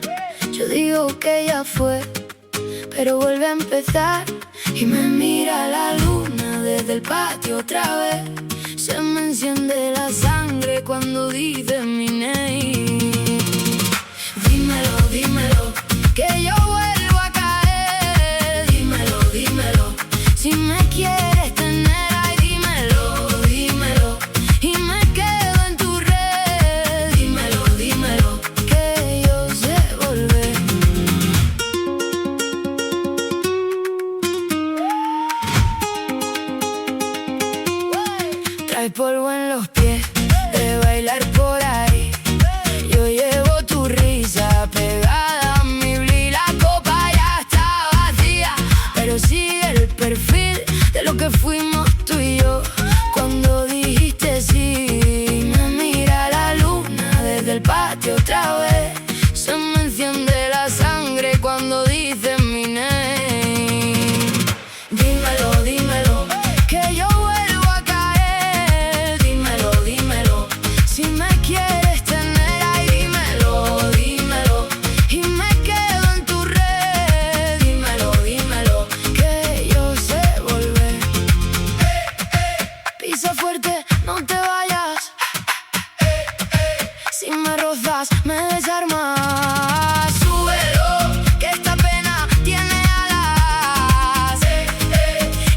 Yo digo que ya fue, pero vuelve a empezar. Y me mira la luna desde el patio otra vez. Se me enciende la sangre cuando dice mi name. Dímelo, dímelo, que yo vuelvo a caer. Dímelo, dímelo, si me quieres tener, ay, dímelo, dímelo, y me quedo en tu red. Dímelo, dímelo, que yo sé volver. Trae polvo en los pies de bailar por ahí. Yo llevo tu risa pegada a mi bli. La copa ya está vacía, pero sigue el perfil de lo que fuimos tú y yo cuando dijiste sí. Me mira la luna desde el patio otra vez. Se me enciende la sangre cuando dice mi name. Dímelo, dímelo, que yo vuelvo a caer. Dímelo, dímelo, si me quieres tener, ay, dímelo, dímelo, y me quedo en tu red. Dímelo, dímelo, que yo sé volver. Pisa fuerte, no te vayas. Si me rozas, me desarmas. Súbelo, que esta pena tiene alas,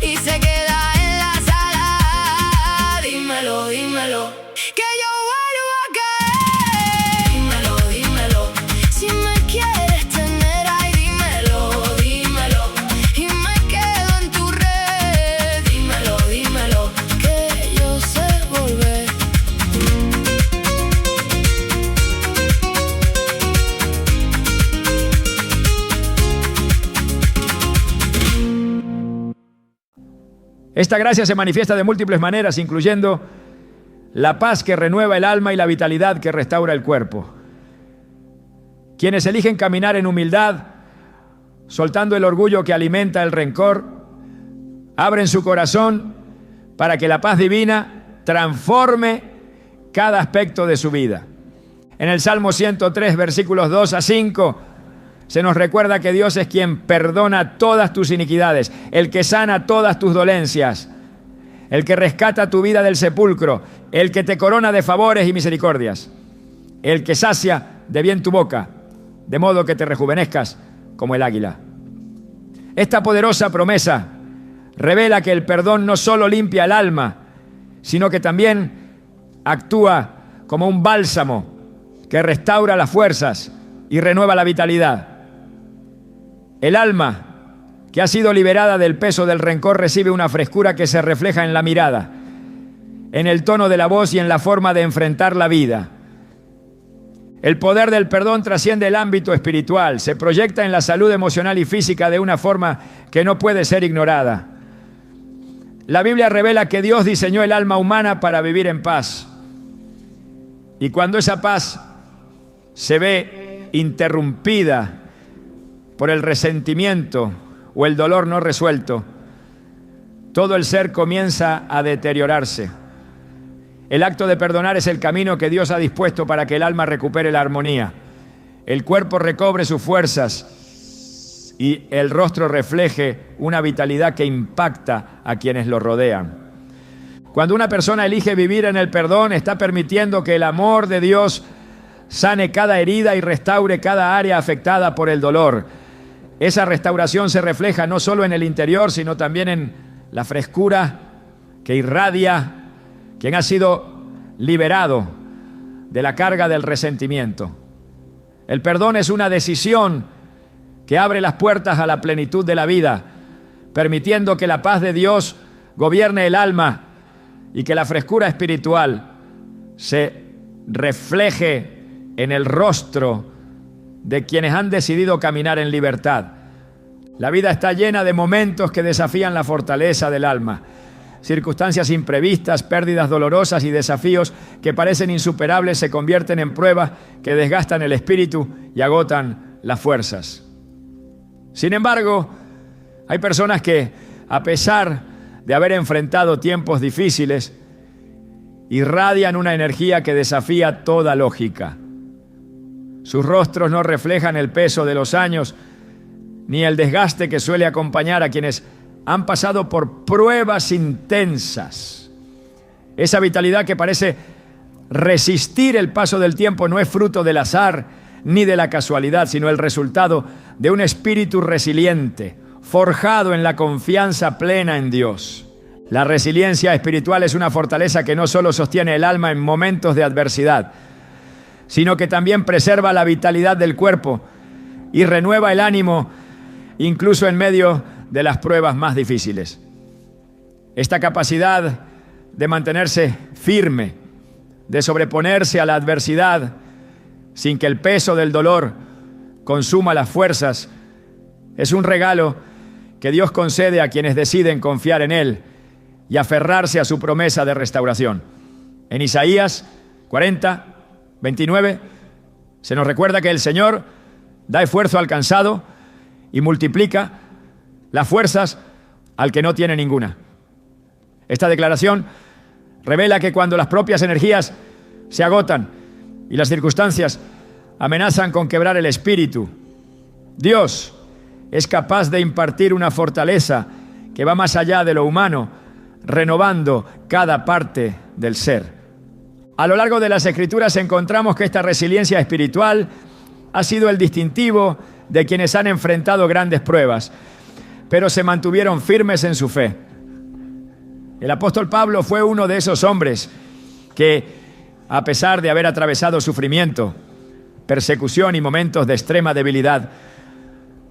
y se queda en la sala. Dímelo, dímelo, que yo vuelvo a caer. Dímelo, dímelo, si me quieres tener, ay, dímelo, dímelo, y me quedo en tu red. Dímelo, dímelo, que yo sé volver. Esta gracia se manifiesta de múltiples maneras, incluyendo la paz que renueva el alma y la vitalidad que restaura el cuerpo. Quienes eligen caminar en humildad, soltando el orgullo que alimenta el rencor, abren su corazón para que la paz divina transforme cada aspecto de su vida. En el Salmo 103, versículos 2 a 5, se nos recuerda que Dios es quien perdona todas tus iniquidades, el que sana todas tus dolencias, el que rescata tu vida del sepulcro, el que te corona de favores y misericordias, el que sacia de bien tu boca, de modo que te rejuvenezcas como el águila. Esta poderosa promesa revela que el perdón no solo limpia el alma, sino que también actúa como un bálsamo que restaura las fuerzas y renueva la vitalidad. El alma que ha sido liberada del peso del rencor recibe una frescura que se refleja en la mirada, en el tono de la voz y en la forma de enfrentar la vida. El poder del perdón trasciende el ámbito espiritual, se proyecta en la salud emocional y física de una forma que no puede ser ignorada. La Biblia revela que Dios diseñó el alma humana para vivir en paz. Y cuando esa paz se ve interrumpida por el resentimiento o el dolor no resuelto, todo el ser comienza a deteriorarse. El acto de perdonar es el camino que Dios ha dispuesto para que el alma recupere la armonía, el cuerpo recobre sus fuerzas y el rostro refleje una vitalidad que impacta a quienes lo rodean. Cuando una persona elige vivir en el perdón, está permitiendo que el amor de Dios sane cada herida y restaure cada área afectada por el dolor. Esa restauración se refleja no solo en el interior, sino también en la frescura que irradia quien ha sido liberado de la carga del resentimiento. El perdón es una decisión que abre las puertas a la plenitud de la vida, permitiendo que la paz de Dios gobierne el alma y que la frescura espiritual se refleje en el rostro de quienes han decidido caminar en libertad. La vida está llena de momentos que desafían la fortaleza del alma. Circunstancias imprevistas, pérdidas dolorosas y desafíos que parecen insuperables se convierten en pruebas que desgastan el espíritu y agotan las fuerzas. Sin embargo, Hay personas que, a pesar de haber enfrentado tiempos difíciles, irradian una energía que desafía toda lógica. Sus rostros no reflejan el peso de los años ni el desgaste que suele acompañar a quienes han pasado por pruebas intensas. Esa vitalidad que parece resistir el paso del tiempo no es fruto del azar ni de la casualidad, sino el resultado de un espíritu resiliente, forjado en la confianza plena en Dios. La resiliencia espiritual es una fortaleza que no solo sostiene el alma en momentos de adversidad, sino que también preserva la vitalidad del cuerpo y renueva el ánimo incluso en medio de las pruebas más difíciles. Esta capacidad de mantenerse firme, de sobreponerse a la adversidad sin que el peso del dolor consuma las fuerzas, es un regalo que Dios concede a quienes deciden confiar en Él y aferrarse a su promesa de restauración. En Isaías 40, 29, se nos recuerda que el Señor da esfuerzo al cansado y multiplica las fuerzas al que no tiene ninguna. Esta declaración revela que cuando las propias energías se agotan y las circunstancias amenazan con quebrar el espíritu, Dios es capaz de impartir una fortaleza que va más allá de lo humano, renovando cada parte del ser. A lo largo de las Escrituras encontramos que esta resiliencia espiritual ha sido el distintivo de quienes han enfrentado grandes pruebas, pero se mantuvieron firmes en su fe. El apóstol Pablo fue uno de esos hombres que, a pesar de haber atravesado sufrimiento, persecución y momentos de extrema debilidad,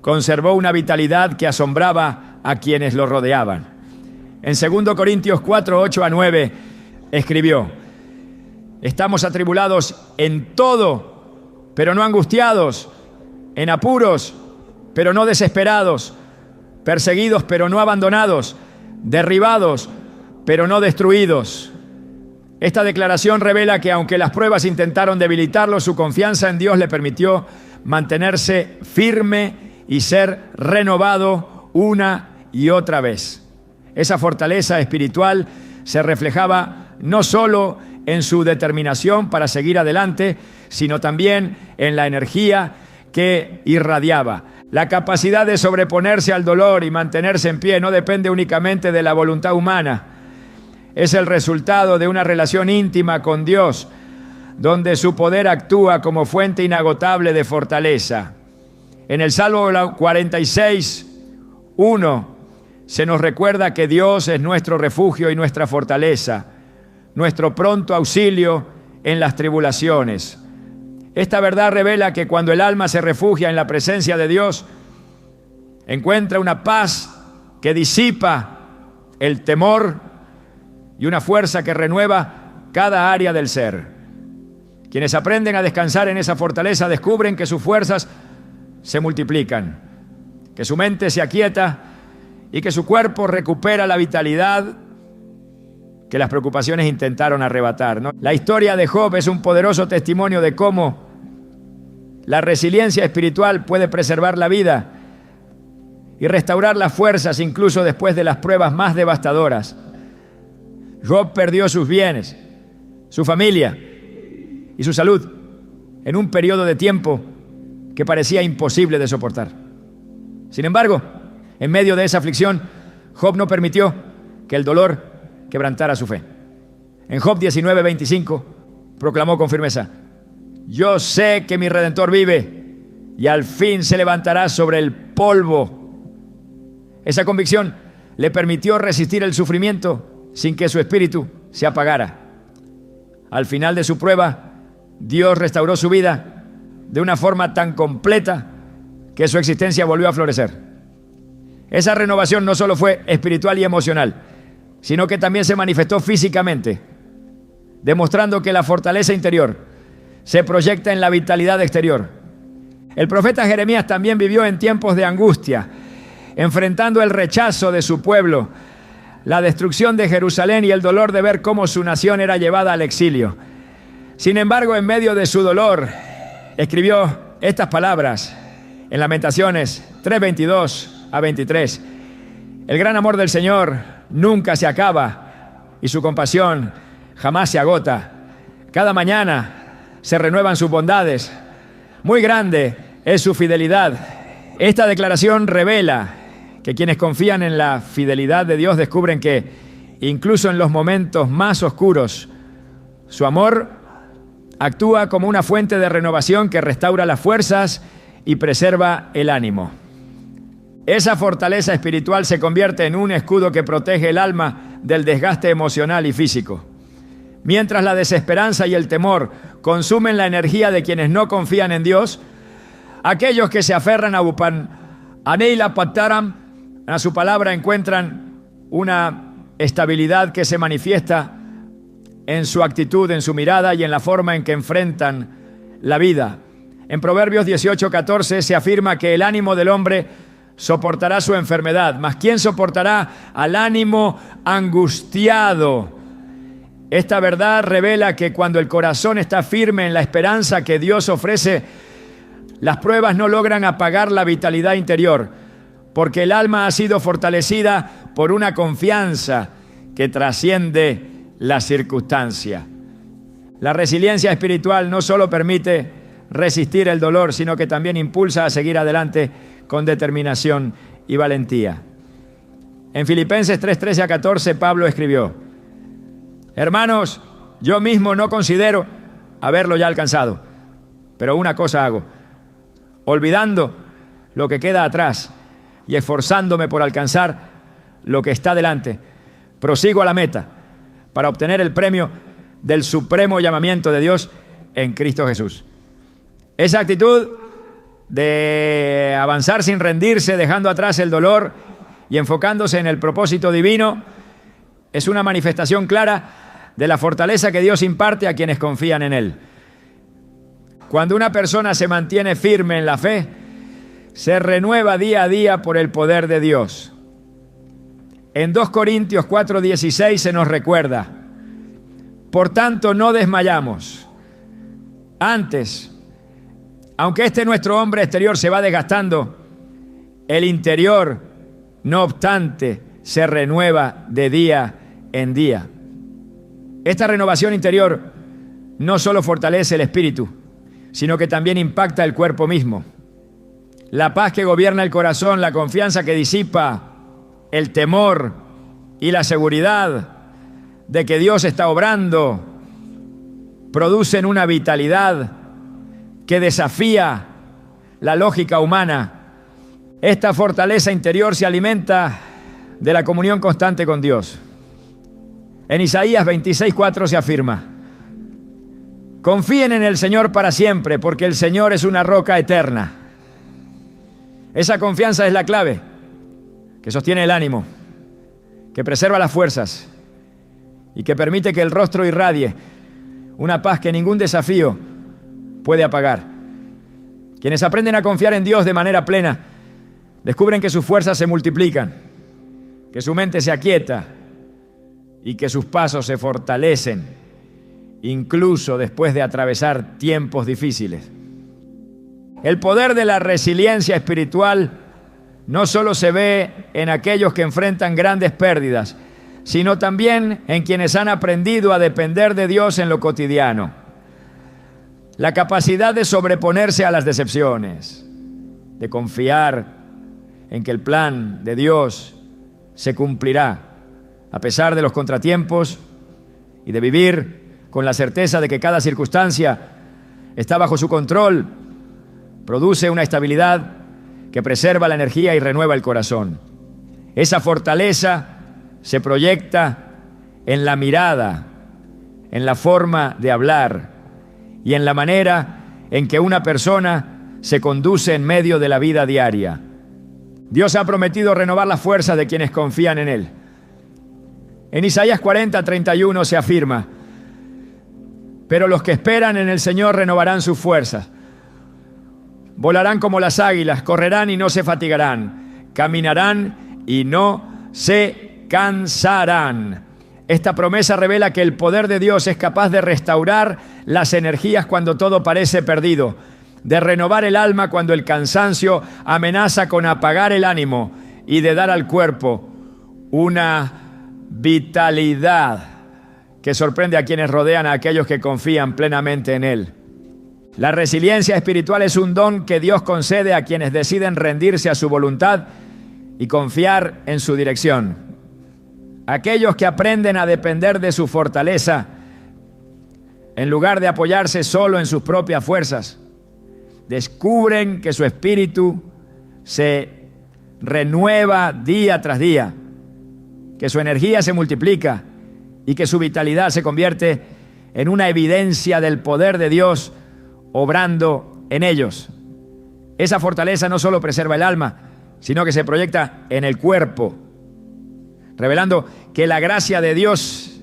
conservó una vitalidad que asombraba a quienes lo rodeaban. En 2 Corintios 4, 8 a 9, escribió: estamos atribulados en todo, pero no angustiados, en apuros, pero no desesperados, perseguidos, pero no abandonados, derribados, pero no destruidos. Esta declaración revela que aunque las pruebas intentaron debilitarlo, su confianza en Dios le permitió mantenerse firme y ser renovado una y otra vez. Esa fortaleza espiritual se reflejaba no solo en su determinación para seguir adelante, sino también en la energía que irradiaba. La capacidad de sobreponerse al dolor y mantenerse en pie no depende únicamente de la voluntad humana. Es el resultado de una relación íntima con Dios, donde su poder actúa como fuente inagotable de fortaleza. En el Salmo 46, 1, se nos recuerda que Dios es nuestro refugio y nuestra fortaleza, nuestro pronto auxilio en las tribulaciones. Esta verdad revela que cuando el alma se refugia en la presencia de Dios, encuentra una paz que disipa el temor y una fuerza que renueva cada área del ser. Quienes aprenden a descansar en esa fortaleza descubren que sus fuerzas se multiplican, que su mente se aquieta y que su cuerpo recupera la vitalidad que las preocupaciones intentaron arrebatar, ¿no? La historia de Job es un poderoso testimonio de cómo la resiliencia espiritual puede preservar la vida y restaurar las fuerzas incluso después de las pruebas más devastadoras. Job perdió sus bienes, su familia y su salud en un periodo de tiempo que parecía imposible de soportar. Sin embargo, en medio de esa aflicción, Job no permitió que el dolor quebrantara su fe. En Job 19:25 proclamó con firmeza: yo sé que mi Redentor vive y al fin se levantará sobre el polvo. Esa convicción le permitió resistir el sufrimiento sin que su espíritu se apagara. Al final de su prueba, Dios restauró su vida de una forma tan completa que su existencia volvió a florecer. Esa renovación no solo fue espiritual y emocional, sino que también se manifestó físicamente, demostrando que la fortaleza interior se proyecta en la vitalidad exterior. El profeta Jeremías también vivió en tiempos de angustia, enfrentando el rechazo de su pueblo, la destrucción de Jerusalén y el dolor de ver cómo su nación era llevada al exilio. Sin embargo, en medio de su dolor, escribió estas palabras en Lamentaciones 3:22 a 23. El gran amor del Señor nunca se acaba y su compasión jamás se agota. Cada mañana se renuevan sus bondades. Muy grande es su fidelidad. Esta declaración revela que quienes confían en la fidelidad de Dios descubren que incluso en los momentos más oscuros, su amor actúa como una fuente de renovación que restaura las fuerzas y preserva el ánimo. Esa fortaleza espiritual se convierte en un escudo que protege el alma del desgaste emocional y físico. Mientras la desesperanza y el temor consumen la energía de quienes no confían en Dios, aquellos que se aferran a Upan Aneila Pataram, a su palabra, encuentran una estabilidad que se manifiesta en su actitud, en su mirada y en la forma en que enfrentan la vida. En Proverbios 18:14 se afirma que el ánimo del hombre soportará su enfermedad, mas ¿quién soportará al ánimo angustiado? Esta verdad revela que cuando el corazón está firme en la esperanza que Dios ofrece, las pruebas no logran apagar la vitalidad interior, porque el alma ha sido fortalecida por una confianza que trasciende la circunstancia. La resiliencia espiritual no solo permite resistir el dolor, sino que también impulsa a seguir adelante con determinación y valentía. En Filipenses 3:13-14, Pablo escribió: hermanos, yo mismo no considero haberlo ya alcanzado, pero una cosa hago, olvidando lo que queda atrás y esforzándome por alcanzar lo que está delante, prosigo a la meta para obtener el premio del supremo llamamiento de Dios en Cristo Jesús. Esa actitud de avanzar sin rendirse, dejando atrás el dolor y enfocándose en el propósito divino, es una manifestación clara de la fortaleza que Dios imparte a quienes confían en Él. Cuando una persona se mantiene firme en la fe, se renueva día a día por el poder de Dios. En 2 Corintios 4:16 se nos recuerda: por tanto, no desmayamos. Antes, aunque nuestro hombre exterior se va desgastando, el interior, no obstante, se renueva de día en día. Esta renovación interior no solo fortalece el espíritu, sino que también impacta el cuerpo mismo. La paz que gobierna el corazón, la confianza que disipa el temor y la seguridad de que Dios está obrando, producen una vitalidad que desafía la lógica humana. Esta fortaleza interior se alimenta de la comunión constante con Dios. En Isaías 26:4 se afirma: confíen en el Señor para siempre, porque el Señor es una roca eterna. Esa confianza es la clave que sostiene el ánimo, que preserva las fuerzas y que permite que el rostro irradie una paz que ningún desafío puede apagar. Quienes aprenden a confiar en Dios de manera plena descubren que sus fuerzas se multiplican, que su mente se aquieta y que sus pasos se fortalecen, incluso después de atravesar tiempos difíciles. El poder de la resiliencia espiritual no solo se ve en aquellos que enfrentan grandes pérdidas, sino también en quienes han aprendido a depender de Dios en lo cotidiano. La capacidad de sobreponerse a las decepciones, de confiar en que el plan de Dios se cumplirá a pesar de los contratiempos y de vivir con la certeza de que cada circunstancia está bajo su control, produce una estabilidad que preserva la energía y renueva el corazón. Esa fortaleza se proyecta en la mirada, en la forma de hablar y en la manera en que una persona se conduce en medio de la vida diaria. Dios ha prometido renovar las fuerzas de quienes confían en Él. En Isaías 40:31 se afirma: pero los que esperan en el Señor renovarán sus fuerzas. Volarán como las águilas, correrán y no se fatigarán, caminarán y no se cansarán. Esta promesa revela que el poder de Dios es capaz de restaurar las energías cuando todo parece perdido, de renovar el alma cuando el cansancio amenaza con apagar el ánimo y de dar al cuerpo una vitalidad que sorprende a quienes rodean a aquellos que confían plenamente en Él. La resiliencia espiritual es un don que Dios concede a quienes deciden rendirse a su voluntad y confiar en su dirección. Aquellos que aprenden a depender de su fortaleza en lugar de apoyarse solo en sus propias fuerzas, descubren que su espíritu se renueva día tras día, que su energía se multiplica y que su vitalidad se convierte en una evidencia del poder de Dios obrando en ellos. Esa fortaleza no solo preserva el alma, sino que se proyecta en el cuerpo, revelando que la gracia de Dios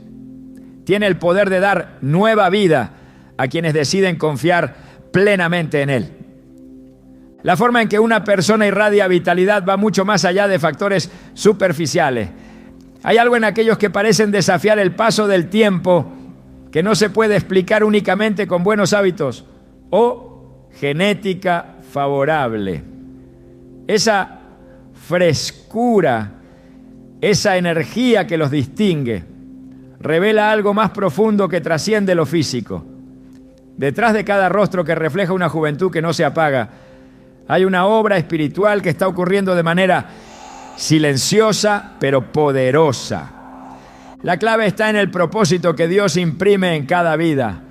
tiene el poder de dar nueva vida a quienes deciden confiar plenamente en Él. La forma en que una persona irradia vitalidad va mucho más allá de factores superficiales. Hay algo en aquellos que parecen desafiar el paso del tiempo que no se puede explicar únicamente con buenos hábitos o genética favorable. Esa frescura, esa energía que los distingue, revela algo más profundo que trasciende lo físico. Detrás de cada rostro que refleja una juventud que no se apaga, hay una obra espiritual que está ocurriendo de manera silenciosa pero poderosa. La clave está en el propósito que Dios imprime en cada vida.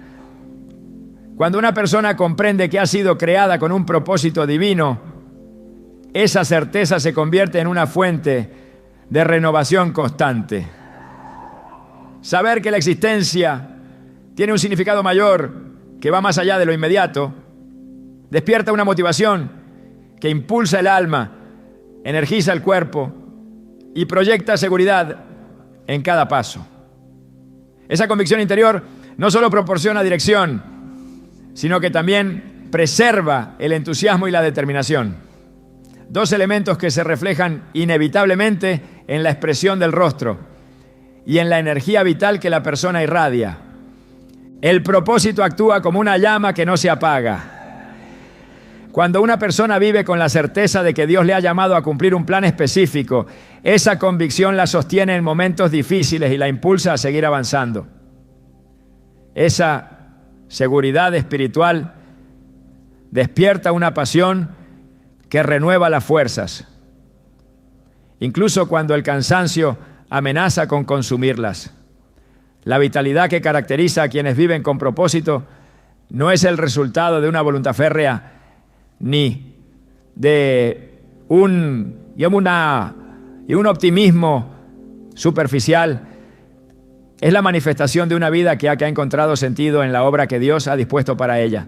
Cuando una persona comprende que ha sido creada con un propósito divino, esa certeza se convierte en una fuente de renovación constante. Saber que la existencia tiene un significado mayor que va más allá de lo inmediato, despierta una motivación que impulsa el alma, energiza el cuerpo y proyecta seguridad en cada paso. Esa convicción interior no solo proporciona dirección, sino que también preserva el entusiasmo y la determinación. Dos elementos que se reflejan inevitablemente en la expresión del rostro y en la energía vital que la persona irradia. El propósito actúa como una llama que no se apaga. Cuando una persona vive con la certeza de que Dios le ha llamado a cumplir un plan específico, esa convicción la sostiene en momentos difíciles y la impulsa a seguir avanzando. Esa seguridad espiritual despierta una pasión que renueva las fuerzas, incluso cuando el cansancio amenaza con consumirlas. La vitalidad que caracteriza a quienes viven con propósito no es el resultado de una voluntad férrea ni de un optimismo superficial. Es la manifestación de una vida que ha encontrado sentido en la obra que Dios ha dispuesto para ella.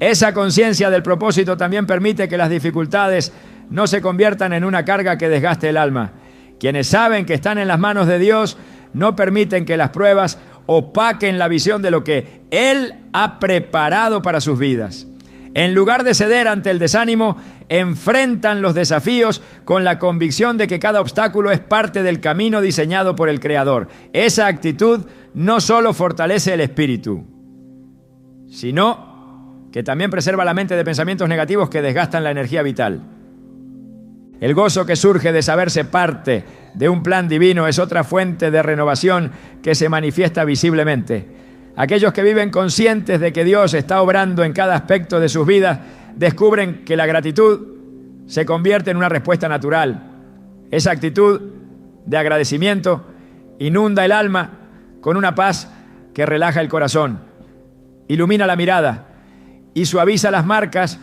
Esa conciencia del propósito también permite que las dificultades no se conviertan en una carga que desgaste el alma. Quienes saben que están en las manos de Dios no permiten que las pruebas opaquen la visión de lo que Él ha preparado para sus vidas. En lugar de ceder ante el desánimo, enfrentan los desafíos con la convicción de que cada obstáculo es parte del camino diseñado por el Creador. Esa actitud no solo fortalece el espíritu, sino que también preserva la mente de pensamientos negativos que desgastan la energía vital. El gozo que surge de saberse parte de un plan divino es otra fuente de renovación que se manifiesta visiblemente. Aquellos que viven conscientes de que Dios está obrando en cada aspecto de sus vidas descubren que la gratitud se convierte en una respuesta natural. Esa actitud de agradecimiento inunda el alma con una paz que relaja el corazón, ilumina la mirada y suaviza las marcas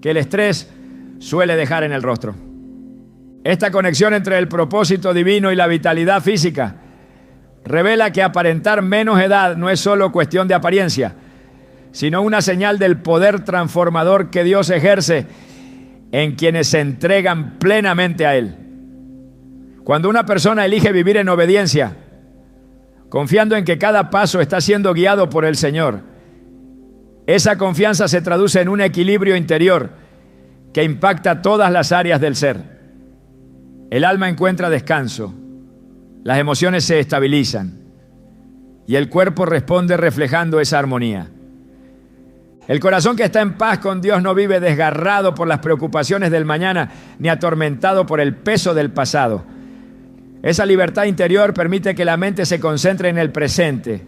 que el estrés suele dejar en el rostro. Esta conexión entre el propósito divino y la vitalidad física revela que aparentar menos edad no es solo cuestión de apariencia, sino una señal del poder transformador que Dios ejerce en quienes se entregan plenamente a Él. Cuando una persona elige vivir en obediencia, confiando en que cada paso está siendo guiado por el Señor, esa confianza se traduce en un equilibrio interior que impacta todas las áreas del ser. El alma encuentra descanso, las emociones se estabilizan y el cuerpo responde reflejando esa armonía. El corazón que está en paz con Dios no vive desgarrado por las preocupaciones del mañana ni atormentado por el peso del pasado. Esa libertad interior permite que la mente se concentre en el presente,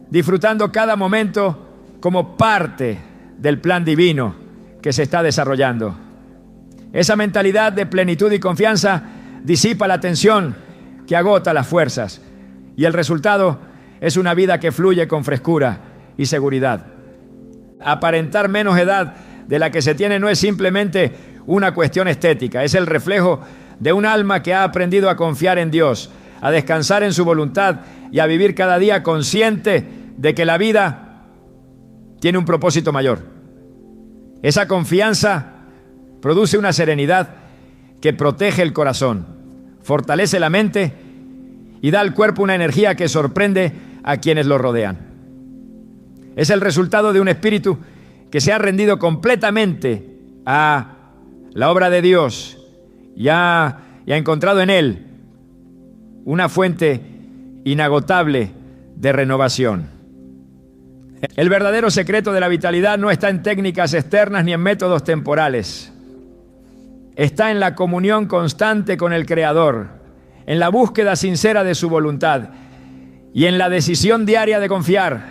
disfrutando cada momento como parte del plan divino que se está desarrollando. Esa mentalidad de plenitud y confianza disipa la tensión que agota las fuerzas, y el resultado es una vida que fluye con frescura y seguridad. Aparentar menos edad de la que se tiene no es simplemente una cuestión estética, es el reflejo de un alma que ha aprendido a confiar en Dios, a descansar en su voluntad y a vivir cada día consciente de que la vida tiene un propósito mayor. Esa confianza produce una serenidad que protege el corazón, fortalece la mente y da al cuerpo una energía que sorprende a quienes lo rodean. Es el resultado de un espíritu que se ha rendido completamente a la obra de Dios y ha encontrado en Él una fuente inagotable de renovación. El verdadero secreto de la vitalidad no está en técnicas externas ni en métodos temporales. Está en la comunión constante con el Creador, en la búsqueda sincera de su voluntad y en la decisión diaria de confiar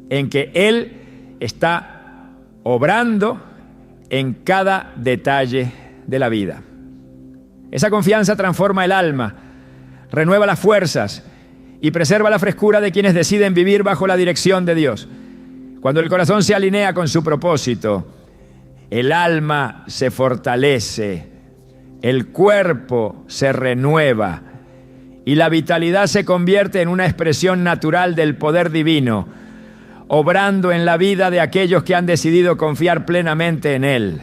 en que Él está obrando en cada detalle de la vida. Esa confianza transforma el alma, renueva las fuerzas y preserva la frescura de quienes deciden vivir bajo la dirección de Dios. Cuando el corazón se alinea con su propósito, el alma se fortalece, el cuerpo se renueva y la vitalidad se convierte en una expresión natural del poder divino, obrando en la vida de aquellos que han decidido confiar plenamente en Él.